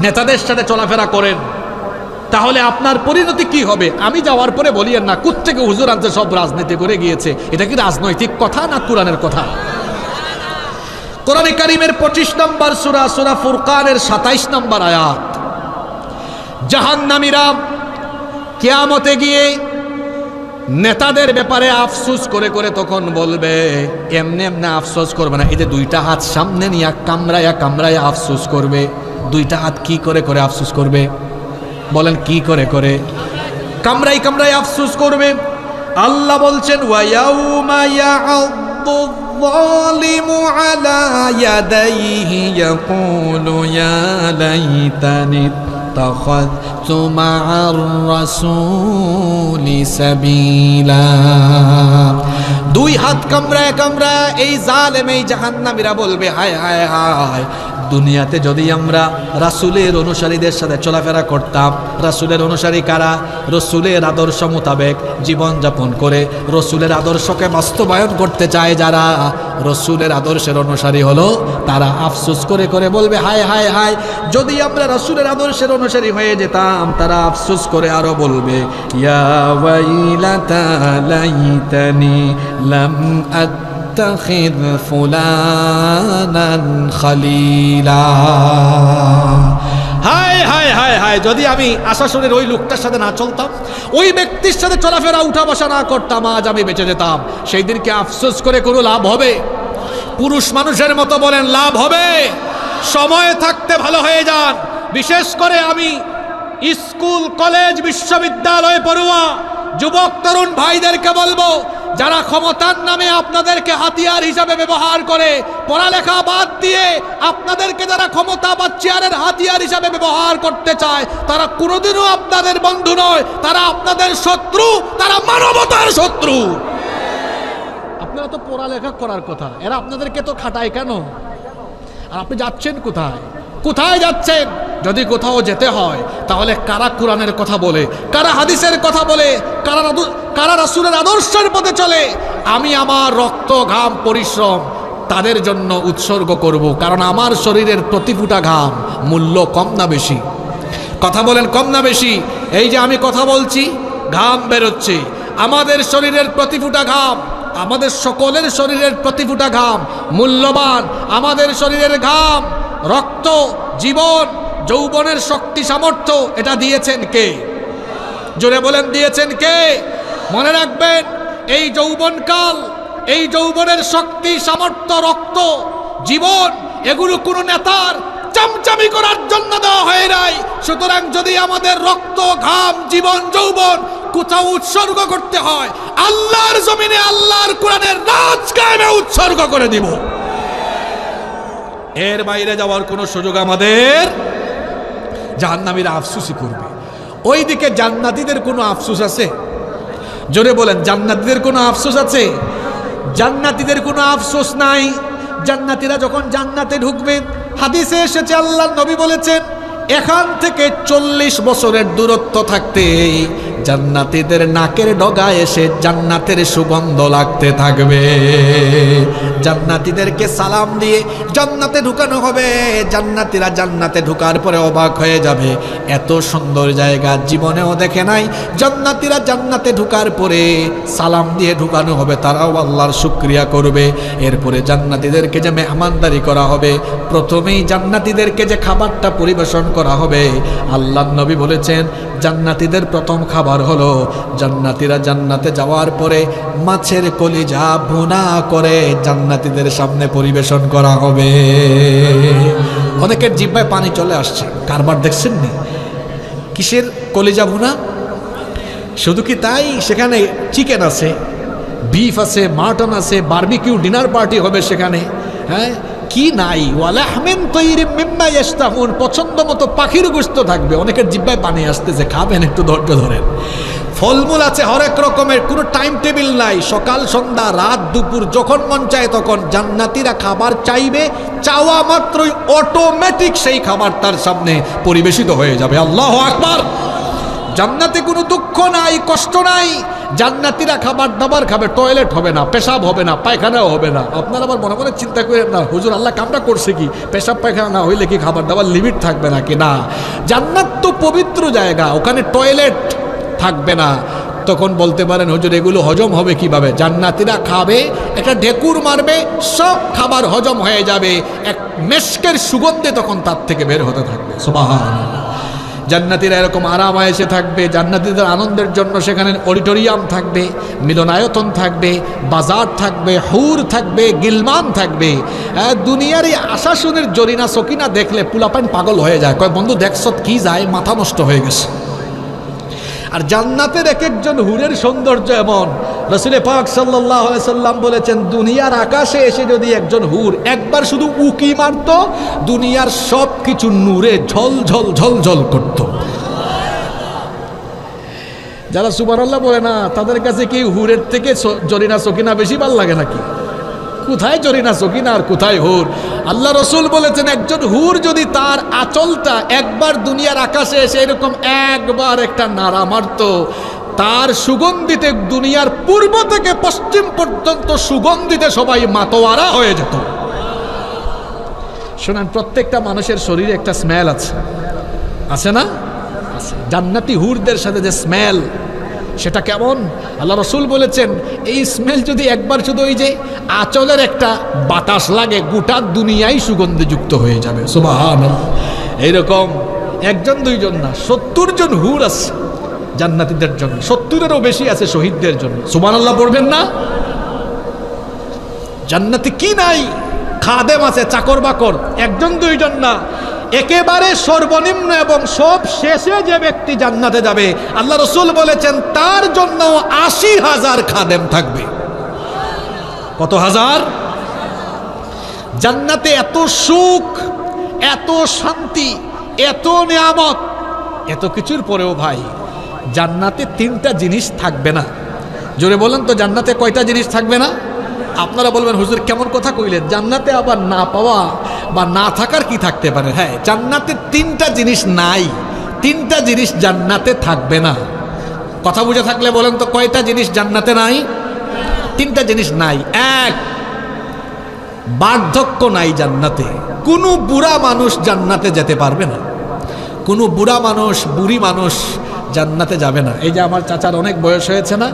নেতাদের সাথে চলাফেরা করেন, তাহলে আপনার পরিণতি কি হবে? আমি যাওয়ার পরে বলিয়েন না কোত্থেকে হুজুর আনছে, সব রাজনীতি করে গিয়েছে। এটা কি রাজনৈতিক কথা না কোরআনের কথা? কোরআনে কারীমের 25 নম্বর সূরা, সূরা ফুরকানের 27 নম্বর আয়াত। জাহান্নামীরা কিয়ামতে গিয়ে নেতাদের ব্যাপারে আফসোস করে করে তখন বলবে, এমনি এমনি আফসোস করবে না, এই যে 2টা হাত সামনে নিয়ে কামড়ায়া কামড়ায়া আফসোস করবে। 2টা হাত কি করে করে আফসোস করবে? বলেন কি করে করে? কামড়াই কামড়াই আফসোস করবে। আল্লাহ বলছেন ওয়ায়াউমা ইয়া'আদ্দু যালিমু আলা ইয়াদাইহি ইয়াকুলু ইয়া লাইতানি ইত্তাখাযতু মা'আর রাসূলি সাবিলা। 2 হাত কামড়ায় কামড়ায় এই জালেম, এই জাহান্নামীরা বলবে হায় হায় হায়, দুনিয়াতে যদি আমরা রাসূলের অনুসারীদের সাথে চলাফেরা করতাম। রাসূলের অনুসারী কারা? রাসূলের আদর্শ মোতাবেক জীবনযাপন করে রাসূলের আদর্শকে বাস্তবায়ন করতে চায় যারা, রাসূলের আদর্শের অনুসারী হলো তারা। আফসোস করে করে বলবে হায় হায় হায়, যদি আমরা রাসূলের আদর্শের অনুসারী হয়ে যেতাম। তারা আফসোস করে আরো বলবে ইয়া ওয়াইলাতা লাইতানি লাম আত্তাখিয ফুলানান খালিলা। হায় হায় হায় হায়, যদি আমি আশাশুনের ওই লোকটার সাথে না চলতাম, ওই ব্যক্তির সাথে চলাফেরা উঠা বসা না করতাম, আজ আমি বেঁচে যেতাম। সেই দিনকে আফসোস করে কোনো লাভ হবে? পুরুষ মানুষের মতো বলেন লাভ হবে? সময় থাকতে ভালো হয়ে যান। বিশেষ করে আমি স্কুল, কলেজ, বিশ্ববিদ্যালয়ে পড়ুয়া যুবক তরুণ ভাইদেরকে বলবো, যারা ক্ষমতার নামে আপনাদেরকে হাতিয়ার হিসাবে ব্যবহার করে, পড়ালেখা বাদ দিয়ে আপনাদেরকে যারা ক্ষমতা বা চেয়ারের হাতিয়ার হিসাবে ব্যবহার করতে চায়, তারা কোনোদিনও আপনাদের বন্ধু নয়, তারা আপনাদের শত্রু, তারা মানবতার শত্রু। আপনারা তো পড়ালেখা করার কথা, এরা আপনাদেরকে তো খাটায় কেন? আর আপনি যাচ্ছেন কোথায়? কোথায় যাচ্ছেন? যদি কোথাও যেতে হয় তাহলে কারা কোরআনের কথা বলে, কারা হাদিসের কথা বলে, কারা রাসূলের আদর্শের পথে চলে, আমি আমার রক্ত ঘাম পরিশ্রম তাদের জন্য উৎসর্গ করব। কারণ আমার শরীরের প্রতি ফোঁটা ঘাম মূল্য কম না বেশি? কথা বলেন কম না বেশি? এই যে আমি কথা বলছি, ঘাম বেরোচ্ছে, আমাদের শরীরের প্রতি ফোঁটা ঘাম, আমাদের সকলের শরীরের প্রতি ফোঁটা ঘাম মূল্যবান। আমাদের শরীরের ঘাম, রক্ত, জীবন, যৌবনের শক্তি সামর্থ্য, এটা দিয়েছেন কে? জোরে বলেন দিয়েছেন কে? মনে রাখবেন, এই যৌবনকাল, এই যৌবনের শক্তি সামর্থ্য, রক্ত, জীবন, এগুলো কোনো নেতার চামচামি করার জন্য দেওয়া হয় নাই। সুতরাং যদি আমাদের রক্ত, ঘাম, জীবন, যৌবন কোথাও উৎসর্গ করতে হয়, আল্লাহর জমিনে আল্লাহর কোরআনের রাজ কায়েমে উৎসর্গ করে দিব। এর বাইরে যাওয়ার কোনো সুযোগ আমাদের। জাহান্নামীরা আফসোসই করবে। ওইদিকে জান্নাতীদের কোনো আফসোস আছে? জোরে বলেন, জান্নাতীদের কোনো আফসোস আছে? জান্নাতীদের কোনো আফসোস নাই। জান্নাতীরা যখন জান্নাতে ঢুকবে, হাদিসে এসেছে আল্লাহর নবী বলেছেন এখান থেকে 40 বছরের দূরত্ব থাকতে জান্নাতীদের নাকের ডগায় এসে জান্নাতের সুগন্ধ লাগতে থাকবে। জান্নাতীদেরকে সালাম দিয়ে জান্নাতে ঢুকানো হবে। জান্নাতীরা জান্নাতে ঢুকার পরে অবাক হয়ে যাবে, এত সুন্দর জায়গা জীবনেও দেখে নাই। জান্নাতীরা জান্নাতে ঢুকার পরে সালাম দিয়ে ঢুকানো হবে, তারাও আল্লাহর শুকরিয়া করবে। এরপরে জান্নাতীদেরকে যে মেহমানদারি করা হবে, প্রথমেই জান্নাতীদেরকে যে খাবারটা পরিবেশন করা হবে, আল্লাহর নবী বলেছেন জান্নাতীদের প্রথম খাবার হলো জান্নাতীরা জান্নাতে যাওয়ার পরে মাছের কলিজা ভুনা করে জান্নাতীদের সামনে পরিবেশন করা হবে। অনেকের জিহ্বায় পানি চলে আসছে, কারবার দেখছেন নি? কিসের কলিজা ভুনা? শুধু কি তাই, সেখানে চিকেন আছে, বিফ আছে, মাটন আছে, বারবিকিউ ডিনার পার্টি হবে সেখানে। হ্যাঁ, কি নাই? ওয়ালাহমিন তাইরিম মিম্মা ইয়াশতাহুন, পছন্দ মতো পাখির গোশত থাকবে। অনেকের জিহ্বায় পানি আসতেছে, খাবেন, একটু ধৈর্য ধরেন। ফলমূল আছে হরেক রকমের, কোনো টাইম টেবিল নাই। সকাল সন্ধ্যা রাত দুপুর যখন মন চায় তখন জান্নাতীরা খাবার চাইবে, চাওয়া মাত্রই অটোমেটিক সেই খাবার তার সামনে পরিবেশিত হয়ে যাবে। আল্লাহু আকবার। জান্নাতে কোনো দুঃখ নাই, কষ্ট নাই। জান্নাতীরা খাবার দাবার খাবে, টয়লেট হবে না, পেশাব হবে না, পায়খানাও হবে না। আপনারা আবার মনে মনে চিন্তা করেন না, হুজুর আল্লাহ কামটা করছে কি, পেশাব পায়খানা না হইলে কি খাবার দাবার লিমিট থাকবে নাকি? না, জান্নাত তো পবিত্র জায়গা, ওখানে টয়লেট থাকবে না। তখন বলতে পারেন হুজুর এগুলো হজম হবে কিভাবে? জান্নাতীরা খাবে, একটা ঢেকুর মারবে, সব খাবার হজম হয়ে যাবে। এক মেশকের সুগন্ধে তখন তার থেকে বের হতে থাকবে। সুবহানাল্লাহ। জান্নাতীরা এরকম আরাম আয়েশে থাকবে। জান্নাতীদের আনন্দের জন্য সেখানে অডিটোরিয়াম থাকবে, মিলনায়তন থাকবে, বাজার থাকবে, হুর থাকবে, গিলমান থাকবে। দুনিয়ার এই আশাশুনের জরিনা সকিনা দেখলে পুলাপান পাগল হয়ে যায়, কয় বন্ধু দেখছত কি যায়, মাথা নষ্ট হয়ে গেছে। আর জান্নাতের এক একজন হুরের সৌন্দর্য এমন, রাসূল পাক সাল্লাল্লাহু আলাইহি সাল্লাম বলেছেন দুনিয়ার আকাশে এসে যদি একজন হুর একবার শুধু উকি মারত, দুনিয়ার সব কিছু নূরে ঝলঝল ঝলঝল করত। যারা সুবহানাল্লাহ বলে না, তাদের কাছে কি হুরের থেকে জরিনা সকিনা বেশি ভালো লাগে নাকি? কোথায় জরিনা সকিনা আর কোথায় হুর? আল্লাহ রসুল বলেছেন একজন হুর যদি তার আঁচলটা একবার দুনিয়ার আকাশে এসে এরকম একবার একটা নাড়া মারত, তার সুগন্ধিতে দুনিয়ার পূর্ব থেকে পশ্চিম পর্যন্ত সুগন্ধিতে সবাই মাতোয়ারা হয়ে যেত। শোনেন, প্রত্যেকটা মানুষের শরীরে একটা স্মেল আছে, আছে না? আছে। জান্নাতি হুরদের সাথে যে স্মেল, সেটা কেমন? আল্লাহ রসুল বলেছেন এই স্মেল যদি একবার শুধু ওই যে আঁচলের একটা বাতাস লাগে, গোটা দুনিয়ায় সুগন্ধে যুক্ত হয়ে যাবে। সুবহানাল্লাহ। এইরকম একজন দুইজন না, 70 জন হুর আছে জান্নাতীদের জন্য, 70-এরও বেশি আছে শহীদদের জন্য। সুবহানাল্লাহ পড়বেন না? জান্নাতে কি নাই? খাদেম আছে, চাকর বাকর, একজন দুইজন না, একেবারে সর্বনিম্ন এবং সব শেষে যে ব্যক্তি জান্নাতে যাবে, আল্লাহ রসুল বলেছেন তার জন্য 80,000 খাদেম থাকবে। কত হাজার? জান্নাতে এত সুখ, এত শান্তি, এত নিয়ামত, এত কিছুর পরেও ভাই জান্নাতে 3টা জিনিস থাকবে না। জোরে বলেন তো, জান্নাতে কয়টা জিনিস থাকবে না? আপনারা বলবেন হুজুর কেমন কথা কইলেন, জান্নাতে আবার না পাওয়া বা না থাকার কি থাকতে পারে? হ্যাঁ, জান্নাতে 3টা জিনিস নাই, 3টা জিনিস জান্নাতে থাকবে না। কথা বুঝে থাকলে বলেন তো কয়টা জিনিস জান্নাতে নাই? 3টা জিনিস নাই। এক, বার্ধক্য নাই জান্নাতে। কোনো বুড়া মানুষ জান্নাতে যেতে পারবে না। কোনো বুড়া মানুষ, বুড়ি মানুষ জান্নাতে যাবে না। এই যে আমার চাচার অনেক বয়স হয়েছে না,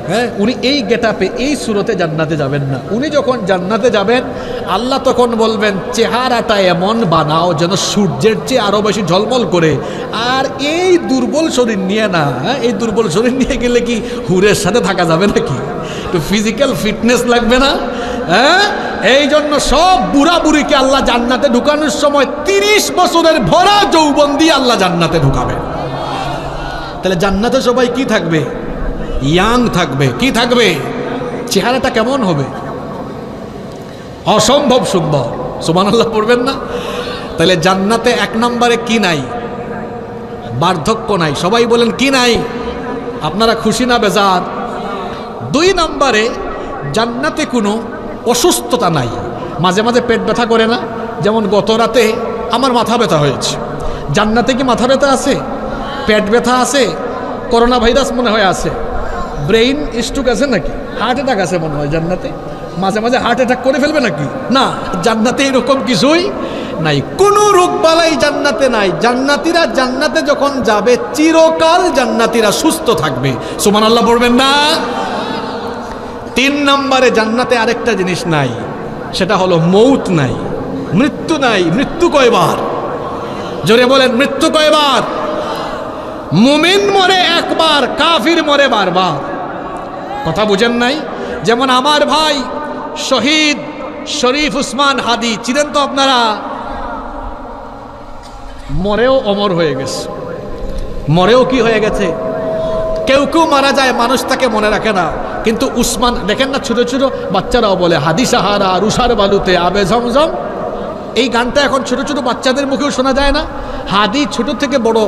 হ্যাঁ, উনি এই গেটআপে এই সুরতে জান্নাতে যাবেন না। উনি যখন জান্নাতে যাবেন, আল্লাহ তখন বলবেন চেহারাটা এমন বানাও যেন সূর্যের চেয়ে আরো বেশি ঝলমল করে। আর এই দুর্বল শরীর নিয়ে না, এই দুর্বল শরীর নিয়ে গেলে কি হুরের সাথে থাকা যাবে নাকি? একটু ফিজিক্যাল ফিটনেস লাগবে না? হ্যাঁ, এই জন্য সব বুড়া বুড়িকে আল্লাহ জান্নাতে ঢুকানোর সময় 30 বছরের ভরা যৌবন দিয়ে আল্লাহ জান্নাতে ঢুকাবে। তাহলে জান্নাতে সবাই কি থাকবে? ইয়াং থাকবে। কি থাকবে? চেহারাটা কেমন হবে? অসম্ভব সুন্দর। সুবহানাল্লাহ পড়বেন না? তাহলে জান্নাতে 1 নম্বরে কি নাই? বার্ধক্য নাই। সবাই বলেন কি নাই? আপনারা খুশি না বেজার? 2 নম্বরে জান্নাতে কোনো অসুস্থতা নাই। মাঝে মাঝে পেট ব্যথা করে না? যেমন গত রাতে আমার মাথা ব্যথা হয়েছে। জান্নাতে কি মাথা ব্যথা আছে? পেট ব্যথা আছে? করোনা ভাইরাস মনে হয় আছে? ব্রেইন স্ট্রোক আছে নাকি? হার্ট অ্যাটাক আছে মনে হয় জান্নাতে? মাঝে মাঝে হার্ট অ্যাটাক করে ফেলবে নাকি? না, জান্নাতে এরকম কিছুই নাই, কোনো রোগ বালাই জান্নাতে নাই। জান্নাতীরা জান্নাতে যখন যাবে চিরকাল জান্নাতীরা সুস্থ থাকবে। সুবহানাল্লাহ পড়বেন না? 3 নম্বরে জান্নাতে আরেকটা জিনিস নাই, সেটা হলো মৌত নাই, মৃত্যু নাই। মৃত্যু কয়বার? জোরে বলেন, মৃত্যু কয়বার? মুমিন মরে একবার, কাফির মরে বারবার। কথা বুঝেন নাই? যেমন আমার ভাই শহীদ শরীফ উসমান হাদি ছিলেন তো আপনারা, মরেও অমর হয়ে গেছে। মরেও কি হয়ে গেছে? কেউ কেউ মারা যায়, মানুষ তাকে মনে রাখে না। কিন্তু উসমান দেখেন না, ছোট ছোট বাচ্চারাও বলে হাদি সাহারা রুষার বালুতে আবে ঝমঝম। এই গানটা এখন ছোট ছোট বাচ্চাদের মুখেও শোনা যায় না? হাদি ছোট থেকে বড়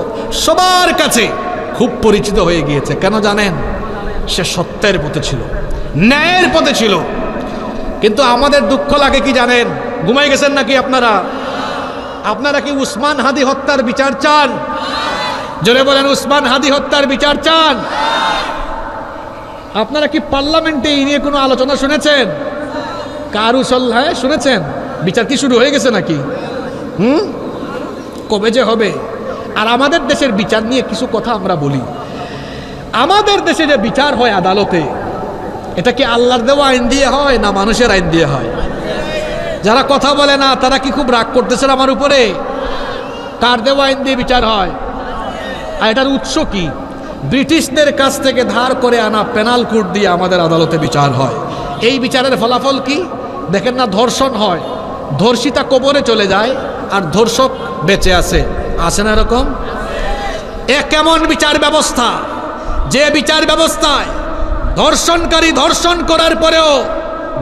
সবার কাছে খুব পরিচিত হয়ে গিয়েছে। কেন জানেন? সে সত্যের পথে ছিল, ন্যায়ের পথে ছিল। কিন্তু আমাদের দুঃখ লাগে কি জানেন? ঘুমাই গেছেন নাকি আপনারা? আপনারা কি উসমান হাদি হত্যার বিচার চান? জোরে বলেন, উসমান হাদি হত্যার বিচার চান? আপনারা কি পার্লামেন্টে এই নিয়ে কোনো আলোচনা শুনেছেন? হ্যাঁ শুনেছেন? বিচার কি শুরু হয়ে গেছে নাকি? কবে যে হবে? আর আমাদের দেশের বিচার নিয়ে কিছু কথা আমরা বলি। আমাদের দেশে যে বিচার হয় আদালতে, এটা কি আল্লাহর দেওয়া আইন দিয়ে হয় না মানুষের আইন দিয়ে হয়? যারা কথা বলে না তারা কি খুব রাগ করতেছেন আমার উপরে? কার দেওয়া আইন দিয়ে বিচার হয়? আর এটার উৎস কি? ব্রিটিশদের কাছ থেকে ধার করে আনা পেনাল কোড দিয়ে আমাদের আদালতে বিচার হয়। এই বিচারের ফলাফল কি দেখেন না? ধর্ষণ হয়, ধর্ষিতা কবরে চলে যায় আর ধর্ষক বেঁচে আছে। আছে না এরকম? এ কেমন বিচার ব্যবস্থা? যে বিচার ব্যবস্থায় ধর্ষণকারী ধর্ষণ করার পরেও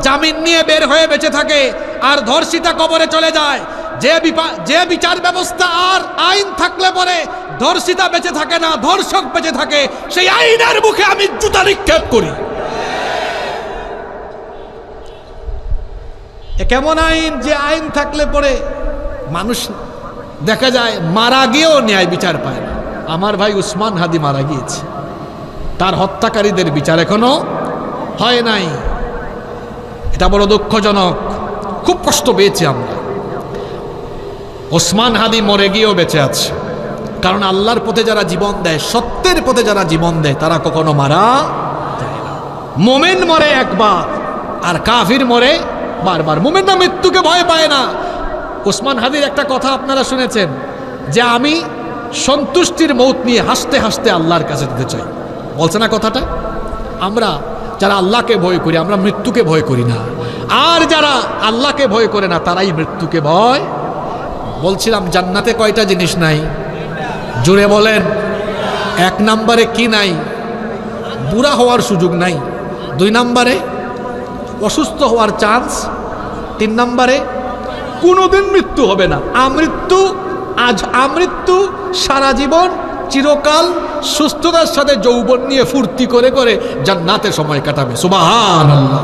জামিন নিয়ে বের হয়ে বেঁচে থাকে আর ধর্ষিতা কবরে চলে যায়। যে বিচার ব্যবস্থা আর আইন থাকলে পরে ধর্ষিতা বেঁচে থাকে না, ধর্ষক বেঁচে থাকে, সেই আইনের মুখে আমি জুতা নিক্ষেপ করি। এ কেমন আইন? যে আইন থাকলে পরে মানুষ দেখা যায় মারা গিয়েও ন্যায় বিচার পায় না। আমার ভাই উসমান হাদি মারা গিয়েছে, তার হত্যাকারীদের বিচার এখনো হয় নাই। এটা বড় দুঃখজনক, খুব কষ্ট পেয়েছি আমরা। ওসমান হাদি মরে গিয়েও বেঁচে আছে, কারণ আল্লাহর পথে যারা জীবন দেয়, সত্যের পথে যারা জীবন দেয়, তারা কখনো মারা যায় না। মোমেন মরে একবার আর কাফির মরে বারবার। মোমেনরা মৃত্যুকে ভয় পায় না। ওসমান হাদির একটা কথা আপনারা শুনেছেন যে আমি সন্তুষ্টির মৌত নিয়ে হাসতে হাসতে আল্লাহর কাছে যেতে চাই, বলছে না কথাটা? আমরা যারা আল্লাহকে ভয় করি, আমরা মৃত্যুকে ভয় করি না। আর যারা আল্লাহকে ভয় করে না, তারাই মৃত্যুকে ভয়। বলছিলাম জান্নাতে কয়টা জিনিস নাই? জুড়ে বলেন। 1 নম্বরে কি নাই? বুড়া হওয়ার সুযোগ নাই। 2 নম্বরে অসুস্থ হওয়ার চান্স। 3 নম্বরে কোনোদিন মৃত্যু হবে না। আমৃত্যু সারা জীবন চিরকাল সুস্থতার সাথে যৌবন নিয়ে ফুর্তি করে করে জান্নাতে সময় কাটাবে। সুবহানাল্লাহ।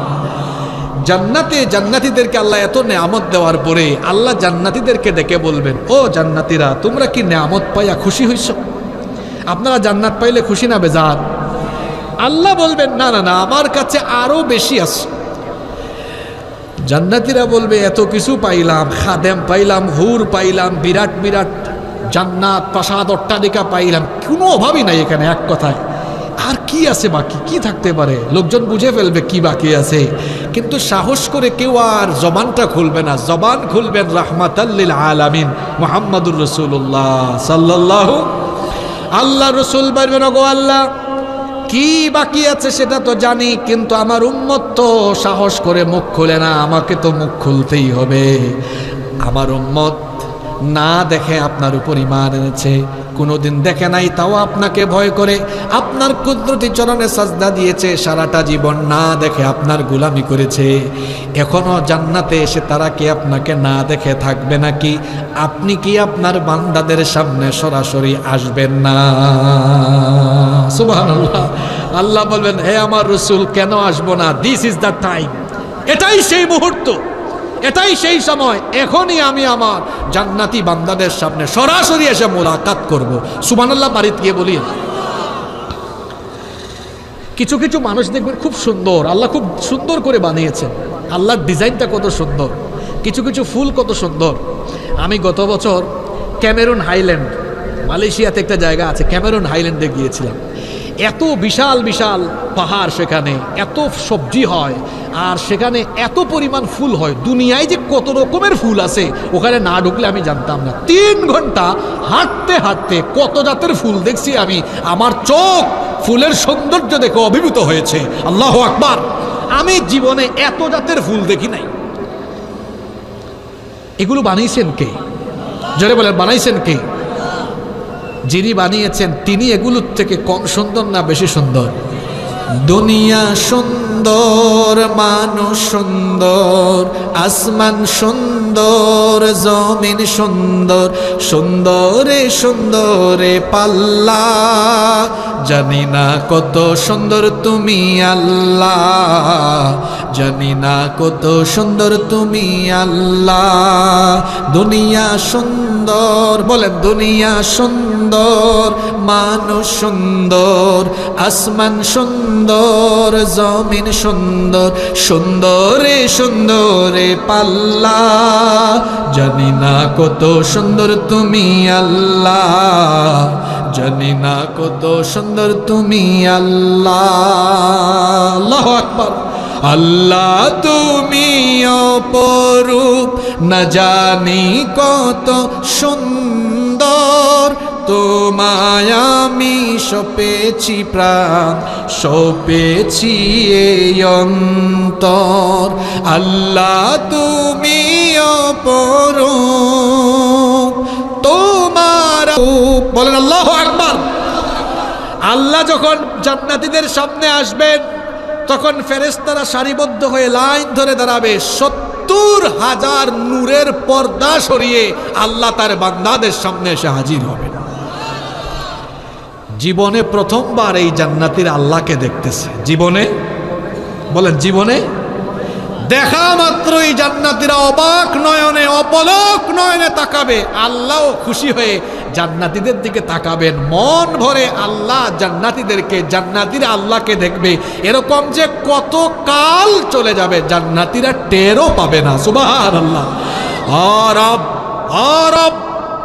জান্নাতে জান্নাতীদেরকে আল্লাহ এত নেয়ামত দেওয়ার পরে আল্লাহ জান্নাতীদেরকে ডেকে বলবেন, ও জান্নাতীরা, তোমরা কি নেয়ামত পাইয়া খুশি হইছ? আপনারা জান্নাত পাইলে খুশি না বেজার? আল্লাহ বলবেন, না না না, আমার কাছে আরো বেশি আছে। জান্নাতীরা বলবে, এত কিছু পাইলাম, খাদেম পাইলাম, হুর পাইলাম, বিরাট বিরাট জান্নাত, প্রাসাদ, অট্টালিকা পাইলাম, কোনো অভাবই নাই এখানে। এক কথায় আর কি আছে বাকি? কি থাকতে পারে? লোকজন বুঝে ফেলবে কি বাকি আছে, কিন্তু সাহস করে কেউ আর জবানটা খুলবে না। জবান খুলবেন রাহমাতাল লিল আলামিন মুহাম্মাদুর রাসূলুল্লাহ সাল্লাল্লাহু। আল্লাহ রসুল বলবেন, ওগো আল্লাহ, কি বাকি আছে সেটা তো জানি, কিন্তু আমার উম্মত তো সাহস করে মুখ খুলে না, আমাকে তো মুখ খুলতেই হবে। আমার উম্মত না দেখে আপনার উপর ঈমান এনেছে, কোনোদিন দেখে নাই, তাও আপনাকে ভয় করে, আপনার কুদরতি চরণে সাজদা দিয়েছে, সারাটা জীবন না দেখে আপনার গোলামি করেছে। এখনো জান্নাতে এসে তারা কি আপনাকে না দেখে থাকবে নাকি? আপনি কি আপনার বান্দাদের সামনে সরাসরি আসবেন না? সুবহানাল্লাহ। আল্লাহ বলবেন, হে আমার রাসূল, কেন আসবো না? This is the time. এটাই সেই মুহূর্ত, এটাই সেই সময়। এখনই আমি আমার জান্নাতি বান্দাদের সামনে সরাসরি এসে মোলাকাত করব। সুবহানাল্লাহ। বাড়িতে গিয়ে বলি, কিছু কিছু মানুষ দেখবেন খুব সুন্দর, আল্লাহ খুব সুন্দর করে বানিয়েছেন, আল্লাহর ডিজাইনটা কত সুন্দর, কিছু কিছু ফুল কত সুন্দর। আমি গত বছর ক্যামেরুন হাইল্যান্ড, মালয়েশিয়াতে একটা জায়গা আছে, ক্যামেরুন হাইল্যান্ডে গিয়েছিলাম। এত বিশাল বিশাল পাহাড়, সেখানে এত সবজি হয়, আর সেখানে এত পরিমাণ ফুল হয়। দুনিয়ায় যে কত রকমের ফুল আছে, ওখানে না ঢুকলে আমি জানতাম না। 3 ঘন্টা হাঁটতে হাঁটতে কত জাতের ফুল দেখছি আমি, আমার চোখ ফুলের সৌন্দর্য দেখে অভিভূত হয়েছে। আল্লাহু আকবার। আমি জীবনে এত জাতের ফুল দেখি নাই। এগুলো বানিয়েছেন কে? জোরে বলেন, বানাইছেন কে? যিনি বানিয়েছেন তিনি এগুলোর থেকে কম সুন্দর না বেশি সুন্দর? দুনিয়া সুন্দর, মানুষ সুন্দর, আসমান সুন্দর, জমিন সুন্দর, সুন্দরে সুন্দরে পাল্লা, জানি না কত সুন্দর তুমি আল্লাহ, জানি না কত সুন্দর তুমি আল্লাহ। দুনিয়া সুন্দর, বলেন দুনিয়া সুন্দর, মানুষ সুন্দর, আসমান সুন্দর, জমিন সুন্দর, সুন্দরে সুন্দরে পাল্লা, জানি না কত সুন্দর তুমি আল্লাহ, জানি না কত সুন্দর তুমি আল্লাহ। আল্লাহু আকবার। আল্লাহ তুমি অপরূপ, না জানি কত সুন্দর, তোমায় আমি সপেছি প্রাণ, সপেছি এই অন্তর। আল্লাহ তুমি অপরূপ, তোমার রূপ। বলেন আল্লাহু আকবার। আল্লাহ যখন জান্নাতীদের সামনে আসবেন, তখন ফেরেশতারা সারিবদ্ধ হয়ে লাইন ধরে দাঁড়াবে। 70,000 নূরের পর্দা সরিয়ে আল্লাহ তার বান্দাদের সামনে এসে হাজির হবেন। জীবনে প্রথমবার এই জান্নাতীরা আল্লাহকে দেখতেছে। জীবনে, বলেন জীবনে দেখা মাত্রই জান্নাতীরা অবাক নয়নে, অপলক নয়নে তাকাবে। আল্লাহও খুশি হয়ে জান্নাতীদের দিকে তাকাবেন, মন ভরে আল্লাহ জান্নাতীদেরকে, জান্নাতীরা আল্লাহকে দেখবে। এরকম যে কত কাল চলে যাবে জান্নাতীরা টেরও পাবে না। সুবহানাল্লাহ। রব রব,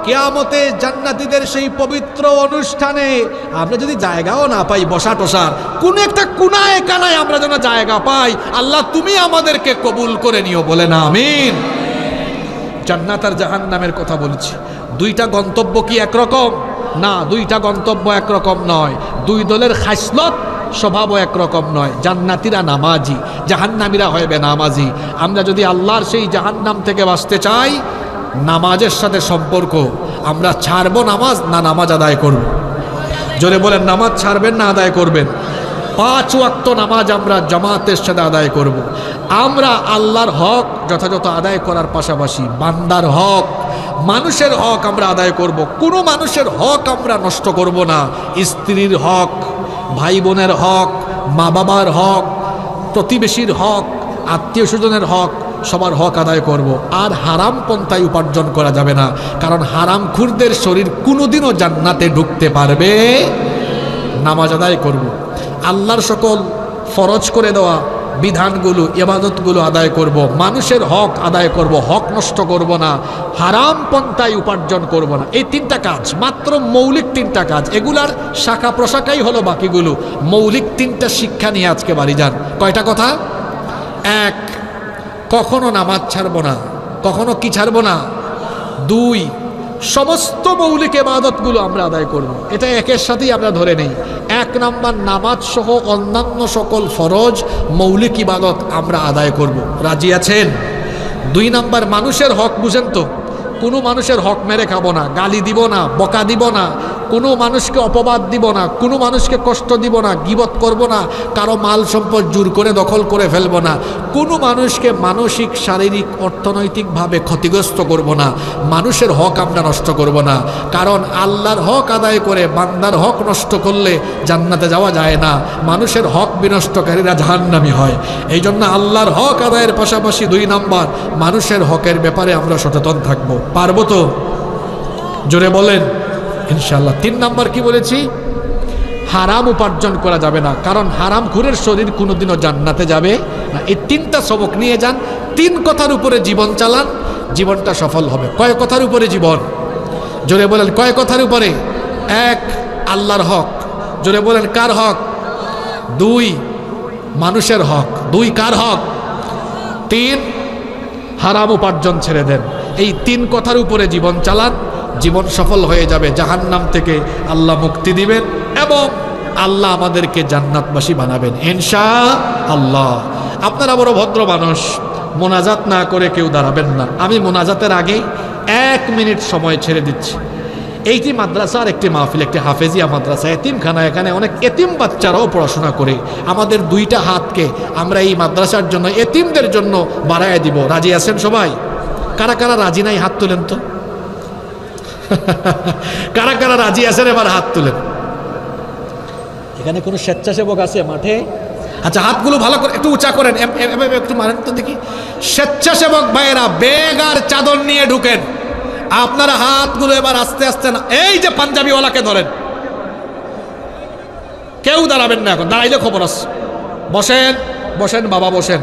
কিয়ামতে জান্নাতীদের সেই পবিত্র অনুষ্ঠানে আমরা যদি জায়গাও না পাই বসা টসার, কোন একটা কোনায় কানায় আমরা যেন জায়গা পাই। আল্লাহ তুমি আমাদেরকে কবুল করে নিও, বলে না আমিন। জান্নাত আর জাহান্নামের কথা বলছি। দুইটা গন্তব্য কি একরকম? না, দুইটা গন্তব্য একরকম নয়। দুই দলের খাসলত স্বভাবও একরকম নয়। জান্নাতীরা নামাজি, জাহান্নামীরা হয় বেনামাজি। আমরা যদি আল্লাহর সেই জাহান্নাম থেকে বাঁচতে চাই, নামাজের সাথে সম্পর্ক। আমরা ছাড়বো নামাজ না নামাজ আদায় করব? জোরে বলেন, নামাজ ছাড়বেন না আদায় করবেন? 5 ওয়াক্ত নামাজ আমরা জামাতের সাথে আদায় করব। আমরা আল্লাহর হক যথাযথ আদায় করার পাশাপাশি বান্দার হক, মানুষের হক আমরা আদায় করব। কোনো মানুষের হক আমরা নষ্ট করব না। স্ত্রীর হক, ভাই বোনের হক, মা বাবার হক, প্রতিবেশীর হক, আত্মীয় স্বজনের হক, সবার হক আদায় করব। আর হারাম পন্থায় উপার্জন করা যাবে না, কারণ হারাম খুরদের শরীর কোনোদিনও জান্নাতে ঢুকতে পারবে। নামাজ আদায় করব, আল্লাহর সকল ফরজ করে দেওয়া বিধানগুলো, ইবাদতগুলো আদায় করব, মানুষের হক আদায় করব, হক নষ্ট করব না, হারাম পন্থায় উপার্জন করব না। এই 3টা কাজ, মাত্র মৌলিক 3টা কাজ। এগুলার শাখা প্রশাখাই হলো বাকিগুলো। মৌলিক 3টা শিক্ষা নিয়ে আজকে বাড়ি যান। কয়টা কথা? 1, কখনো নামাজ ছাড়ব না। কখনো কি ছাড়ব না? 2, সমস্ত মৌলিক ইবাদতগুলো আমরা আদায় করব। এটা একের সাথেই আমরা ধরে নেই। 1 নাম্বার, নামাজ সহ অন্যান্য সকল ফরজ মৌলিক ইবাদত আমরা আদায় করব। রাজি আছেন? 2 নাম্বার, মানুষের হক বুঝেন তো, কোনো মানুষের হক মেরে খাবো না, গালি দিব না, বকা দিব না, কোনো মানুষকে অপবাদ দিব না, কোনো মানুষকে কষ্ট দিব না, গীবত করব না, কারো মাল সম্পদ জোর করে দখল করে ফেলব না, কোনো মানুষকে মানসিক শারীরিক অর্থনৈতিকভাবে ক্ষতিগ্রস্ত করব না, মানুষের হক আমরা নষ্ট করব না। কারণ আল্লাহর হক আদায় করে বান্দার হক নষ্ট করলে জান্নাতে যাওয়া যায় না, মানুষের হক বিনষ্টকারীরা জাহান্নামী হয়। এই জন্য আল্লাহর হক আদায়ের পাশাপাশি 2 নাম্বার মানুষের হকের ব্যাপারে আমরা সচেতন থাকবো। পারবো তো? জোরে বলেন ইনশাআল্লাহ। 3 নাম্বার কি বলেছি? হারাম উপার্জন করা যাবে না, কারণ হারাম খুরের শরীর কোনোদিনও জান্নাতে যাবে না। এই 3টা সবক নিয়ে যান, 3 কথার উপরে জীবন চালান, জীবনটা সফল হবে। কয় কথার উপরে জীবন? জোরে বলেন কয় কথার উপরে? 1 আল্লাহর হক। জোরে বলেন কার হক? 2 মানুষের হক। 2 কার হক? 3 হারাম উপার্জন ছেড়ে দেন। এই 3 কথার উপরে জীবন চালান, জীবন সফল হয়ে যাবে। জাহান্নাম থেকে আল্লাহ মুক্তি দিবেন এবং আল্লাহ আমাদেরকে জান্নাতবাসী বানাবেন ইনশাআল্লাহ। আপনারা বড় ভদ্র মানুষ, মোনাজাত না করে কেউ দাঁড়াবেন না। আমি মোনাজাতের আগে 1 মিনিট সময় ছেড়ে দিচ্ছি। এইটি মাদ্রাসার একটি মাহফিল, একটি হাফেজিয়া মাদ্রাসা, এতিমখানা। এখানে অনেক এতিম বাচ্চারাও পড়াশোনা করে। আমাদের 2টা হাতকে আমরা এই মাদ্রাসার জন্য, এতিমদের জন্য বাড়ায় দিব। রাজি আছেন সবাই? কারা কারা রাজি নাই হাত তুলেন তো। কারা কারা রাজি আছেন এবার হাত তুলেন। এখানে কোনো স্বেচ্ছাসেবক আছে মাঠে? আচ্ছা, হাতগুলো ভালো করে একটু উঁচা করেন, একটু মারেন তো দেখি। স্বেচ্ছাসেবক ভাইয়েরা ব্যাগ আর চাদর নিয়ে ঢুকেন। আপনারা হাতগুলো এবার আস্তে আস্তে না, এই যে পাঞ্জাবিওয়ালাকে ধরেন। কেউ দাঁড়াবেন না এখন, দাঁড়াইলে খবর আছে। বসেন বসেন বাবা বসেন।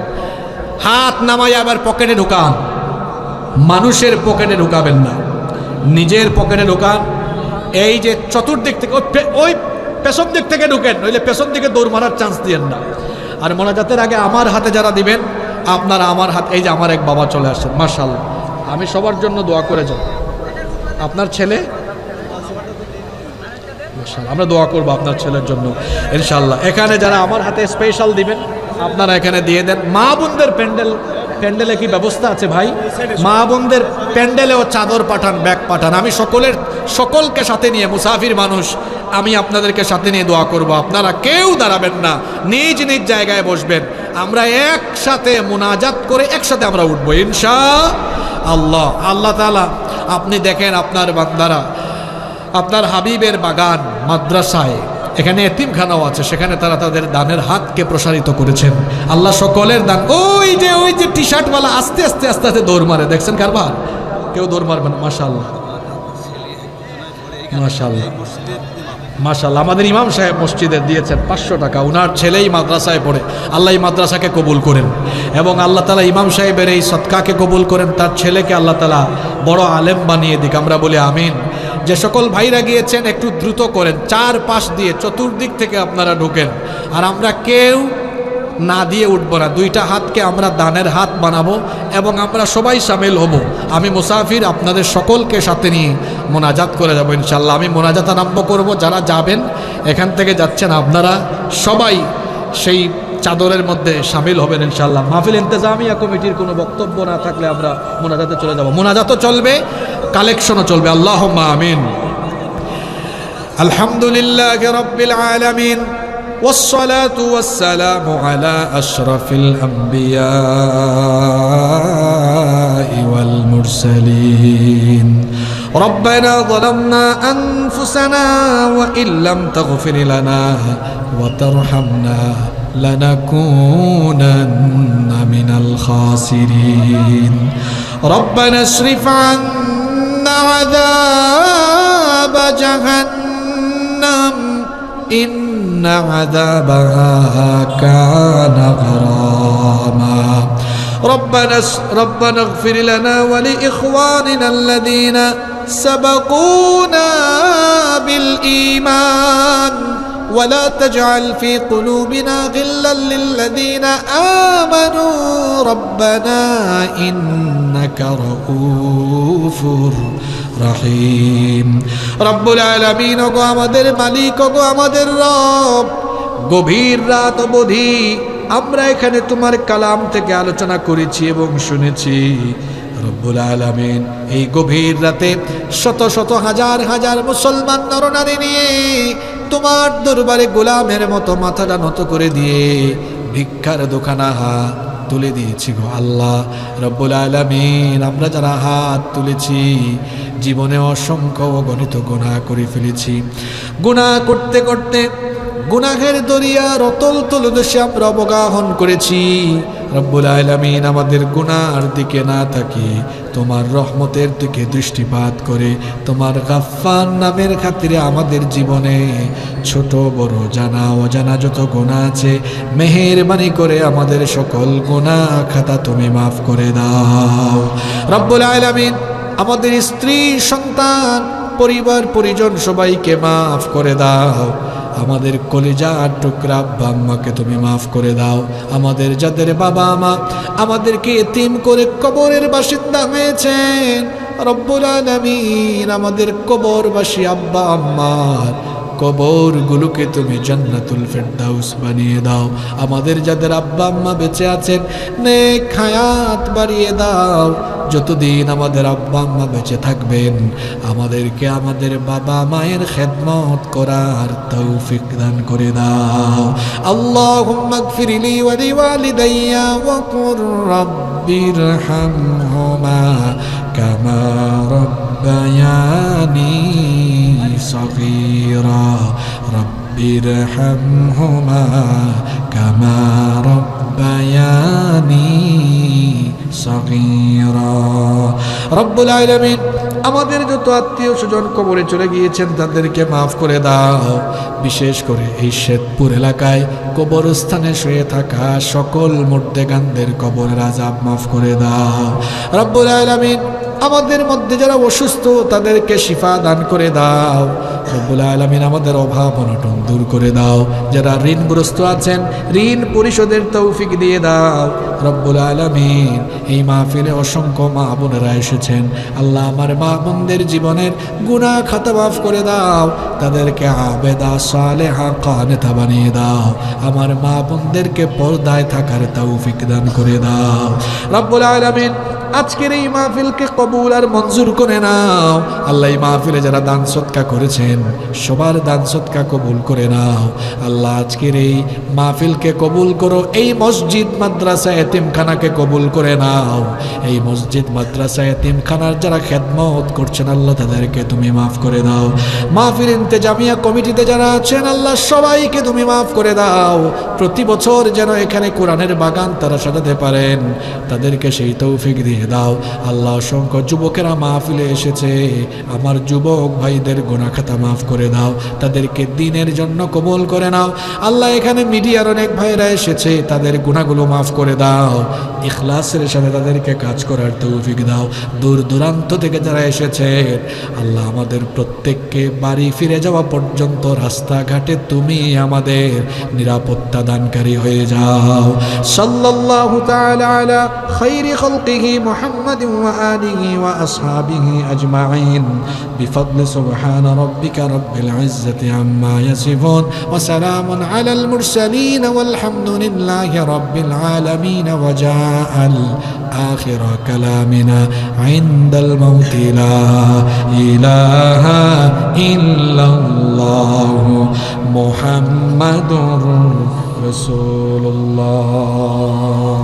হাত নামাই আবার পকেটে ঢুকান। মানুষের পকেটে ঢুকাবেন না, নিজের পকেটে ঢুকান। এই যে চতুর্দিক থেকে ওই পেছন দিক থেকে ঢুকেন, নইলে পেছন দিকে দৌড় মারার চান্স দিয়েন না। আর মোনাজাতের আগে আমার হাতে যারা দিবেন, আপনারা আমার হাত, এই যে আমার এক বাবা চলে আসছেন, মাশাআল্লাহ। আমি সবার জন্য দোয়া করে যাব। আপনার ছেলে, মাশাআল্লাহ, আমরা দোয়া করবো আপনার ছেলের জন্য ইনশাআল্লাহ। এখানে যারা আমার হাতে স্পেশাল দিবেন, আপনারা এখানে দিয়ে দেন। মা বোনদের প্যান্ডেলে কি ব্যবস্থা আছে ভাই? মা বোনদের প্যান্ডেলেও চাদর পাঠান, ব্যাগ পাঠান। আমি সকলকে সাথে নিয়ে, মুসাফির মানুষ, আমি আপনাদেরকে সাথে নিয়ে দোয়া করব। আপনারা কেউ দাঁড়াবেন না, নিজ নিজ জায়গায় বসবেন। আমরা একসাথে মুনাজাত করে একসাথে আমরা উঠবো ইনশাআল্লাহ। আল্লাহ তাআলা, আপনি দেখেন আপনার বান্দারা আপনার হাবিবের বাগান মাদ্রাসায়, এখানে এতিমখানাও আছে, সেখানে তারা তাদের দানের হাতকে প্রসারিত করেছেন। আল্লাহ সকলের দান। ওই যে টি শার্টওয়ালা আস্তে আস্তে আস্তে আস্তে দৌড় মারে, দেখছেন কারবার? কেউ দৌড় মারবে না। মাশাআল্লাহ মাশাআল্লাহ মাশাআল্লাহ। আমাদের ইমাম সাহেব মসজিদে দিয়েছেন 500 টাকা। উনার ছেলেই মাদ্রাসায় পড়ে। আল্লাহ এই মাদ্রাসাকে কবুল করেন এবং আল্লাহ তাআলা ইমাম সাহেবের এই সদকাকে কবুল করেন। তার ছেলেকে আল্লাহ তাআলা বড় আলেম বানিয়ে দিক, আমরা বলি আমিন। যে সকল ভাইরা গিয়েছেন একটু দ্রুত করেন, 4 পাশ দিয়ে চতুর্দিক থেকে আপনারা ঢোকেন। আর আমরা কেউ না দিয়ে উঠবো না, 2টা হাতকে আমরা দানের হাত বানাবো এবং আমরা সবাই সামিল হব। আমি মুসাফির, আপনাদের সকলকে সাথে নিয়ে মোনাজাত করে যাবো ইনশাল্লাহ। আমি মোনাজাত আরম্ভ করব। যারা যাবেন, এখান থেকে যাচ্ছেন, আপনারা সবাই সেই চাদরের মধ্যে সামিল হবেন ইনশাল্লাহ। মাহফিল ইন্তেজামিয়া কমিটির কোনো বক্তব্য না থাকলে আমরা মোনাজাতে চলে যাব। মোনাজাতও চলবে, কালেকশনও চলবে। আল্লাহুম্মা আমিন। আলহামদুলিল্লাহি রাব্বিল আলামিন, والصلاة والسلام على أشرف الأنبياء والمرسلين. ربنا ظلمنا أنفسنا وإن لم تغفر لنا وترحمنا لنكونن من الخاسرين. ربنا اصرف عنا عذاب جهنم إن عذابها كان غراما. ربنا اغفر لنا ولإخواننا الذين سبقونا بالإيمان ولا تجعل في قلوبنا غلا للذين آمنوا ربنا إنك رؤوف রহিম। রব্বুল আলামিন, ওগো আমাদের মালিক, ওগো আমাদের রব, গভীর রাত অবধি আমরা এখানে তোমার কালাম থেকে আলোচনা করেছি এবং শুনেছি। রব্বুল আলামিন এই গভীর রাতে শত শত হাজার হাজার মুসলমান নরনারী নিয়ে তোমার দরবারে গোলামের মতো মাথাটা নত করে দিয়ে ভিক্ষার দোকানা হাত তুলে দিয়েছি গো আল্লাহ রব্বুল আলামিন। আমরা যারা হাত তুলেছি জীবনে অসংখ্য অগণিত গুনাহ করে ফেলেছি। গুনাহ করতে করতে গুনাহের দরিয়ার অতল তলদেশে আমরা অবগাহন করেছি। রব্বুল আলামিন আমাদের গুনার দিকে না তাকিয়ে তোমার রহমতের দিকে দৃষ্টিপাত করে তোমার গাফফার নামের খাতিরে আমাদের জীবনে ছোট বড় জানা অজানা যত গুনাহ আছে মেহেরবানি করে আমাদের সকল গুনাহ খাতা তুমি মাফ করে দাও রব্বুল আলামিন। আমাদের স্ত্রী সন্তান পরিবার পরিজন সবাইকে মাফ করে দাও। আমাদের কলিজার টুকরা আব্বা আম্মাকে তুমি মাফ করে দাও। আমাদের যাদের বাবা মা আমাদেরকে এতিম করে কবরের বাসিন্দা হয়েছেন রব্বুল আলামিন আমাদের কবরবাসী আব্বা আম্মার কবরগুলোকে তুমি জান্নাতুল ফেরদাউস বানিয়ে দাও। আমাদের যাদের আব্বা আম্মা বেঁচে আছেন নেক হায়াত বাড়িয়ে দাও। যতদিন আমাদের আব্বা আম্মা বেঁচে থাকবেন আমাদেরকে আমাদের বাবা মায়ের খেদমত করার তৌফিক দান করে দাও। আল্লাহুম্মা গফিরলি ওয়া লিওয়ালিদাইয়া ওয়া কুর রাব্বিরহামহুমা কামা রাব্বায়ানি সগীরা রাব্বিরহামহুমা কামা রাব্বায়ানি সগীরা। রব্বুল আলামিন আমাদের যত আত্মীয় স্বজন কবরে চলে গিয়েছেন তাদেরকে মাফ করে দাও। বিশেষ করে এই শেরপুর এলাকায় কবরস্থানে শুয়ে থাকা সকল মুর্দেগানদের কবরের আযাব মাফ করে দাও রব্বুল আলামিন। আমাদের মধ্যে যারা অসুস্থ তাদেরকে শিফা দান করে দাও রব্বুল আলামিন। আমাদের অভাব অনটন দূর করে দাও। যারা ঋণগ্রস্ত আছেন ঋণ পরিশোধের তৌফিক দিয়ে দাও রব্বুল আলামিন। এই মাহফিলে অসংখ্য মা বোনেরা এসেছেন আল্লাহ আমার মা বোনদের জীবনের গুনাহ খাতা মাফ করে দাও। তাদেরকে আবেদা সালেহা কানেতা বানিয়ে দাও। আমার মা বোনদেরকে পর্দায় থাকার তৌফিক দান করে দাও রব্বুল আলামিন। আজকের এই মাহফিলকে কবুল আর মঞ্জুর করে নাও আল্লাহ। এই মাহফিলে যারা দান সদকা করেছেন সবার দান সদকা কবুল করে নাও আল্লাহ। আজকের এই মাহফিলকে কবুল করো। এই মসজিদ মাদ্রাসা এতিমখানাকে কবুল করে নাও। এই মসজিদ মাদ্রাসা এতিমখানার যারা খেদমত করছেন আল্লাহ তাদেরকে তুমি মাফ করে দাও। মাহফিল ইন্তেজামিয়া কমিটিতে যারা আছেন আল্লাহ সবাইকে তুমি মাফ করে দাও। প্রতি বছর যেন এখানে কোরআনের বাগান তারা সাজাতে পারেন তাদেরকে সেই তৌফিক দিয়ে দাও আল্লাহ। অসংখ্য যুবকেরা মাহফিলে এসেছে আমার যুবক ভাইদের গুনাহ খাতা মাফ করে দাও। তাদেরকে দ্বীনের জন্য কবুল করে নাও আল্লাহ। এখানে মিডিয়ার অনেক ভাইরা এসেছে তাদের গুনাহগুলো মাফ করে দাও। ইখলাসের সাথে তাদেরকে কাজ করার তৌফিক দাও। দূর দূরান্ত থেকে যারা এসেছে আল্লাহ আমাদের প্রত্যেককে বাড়ি ফিরে যাওয়া পর্যন্ত রাস্তাঘাটে তুমি আমাদের নিরাপত্তা দানকারী হয়ে যাও। সাল্লাল্লাহু তাআলা আলা খায়রি খালকিহি محمد وآله وأصحابه أجمعين بفضل سبحان ربك رب العزة عما يصفون وسلام على المرسلين والحمد لله رب العالمين. وجاء آخر كلامنا عند الموت لا إله إلا الله محمد رسول الله.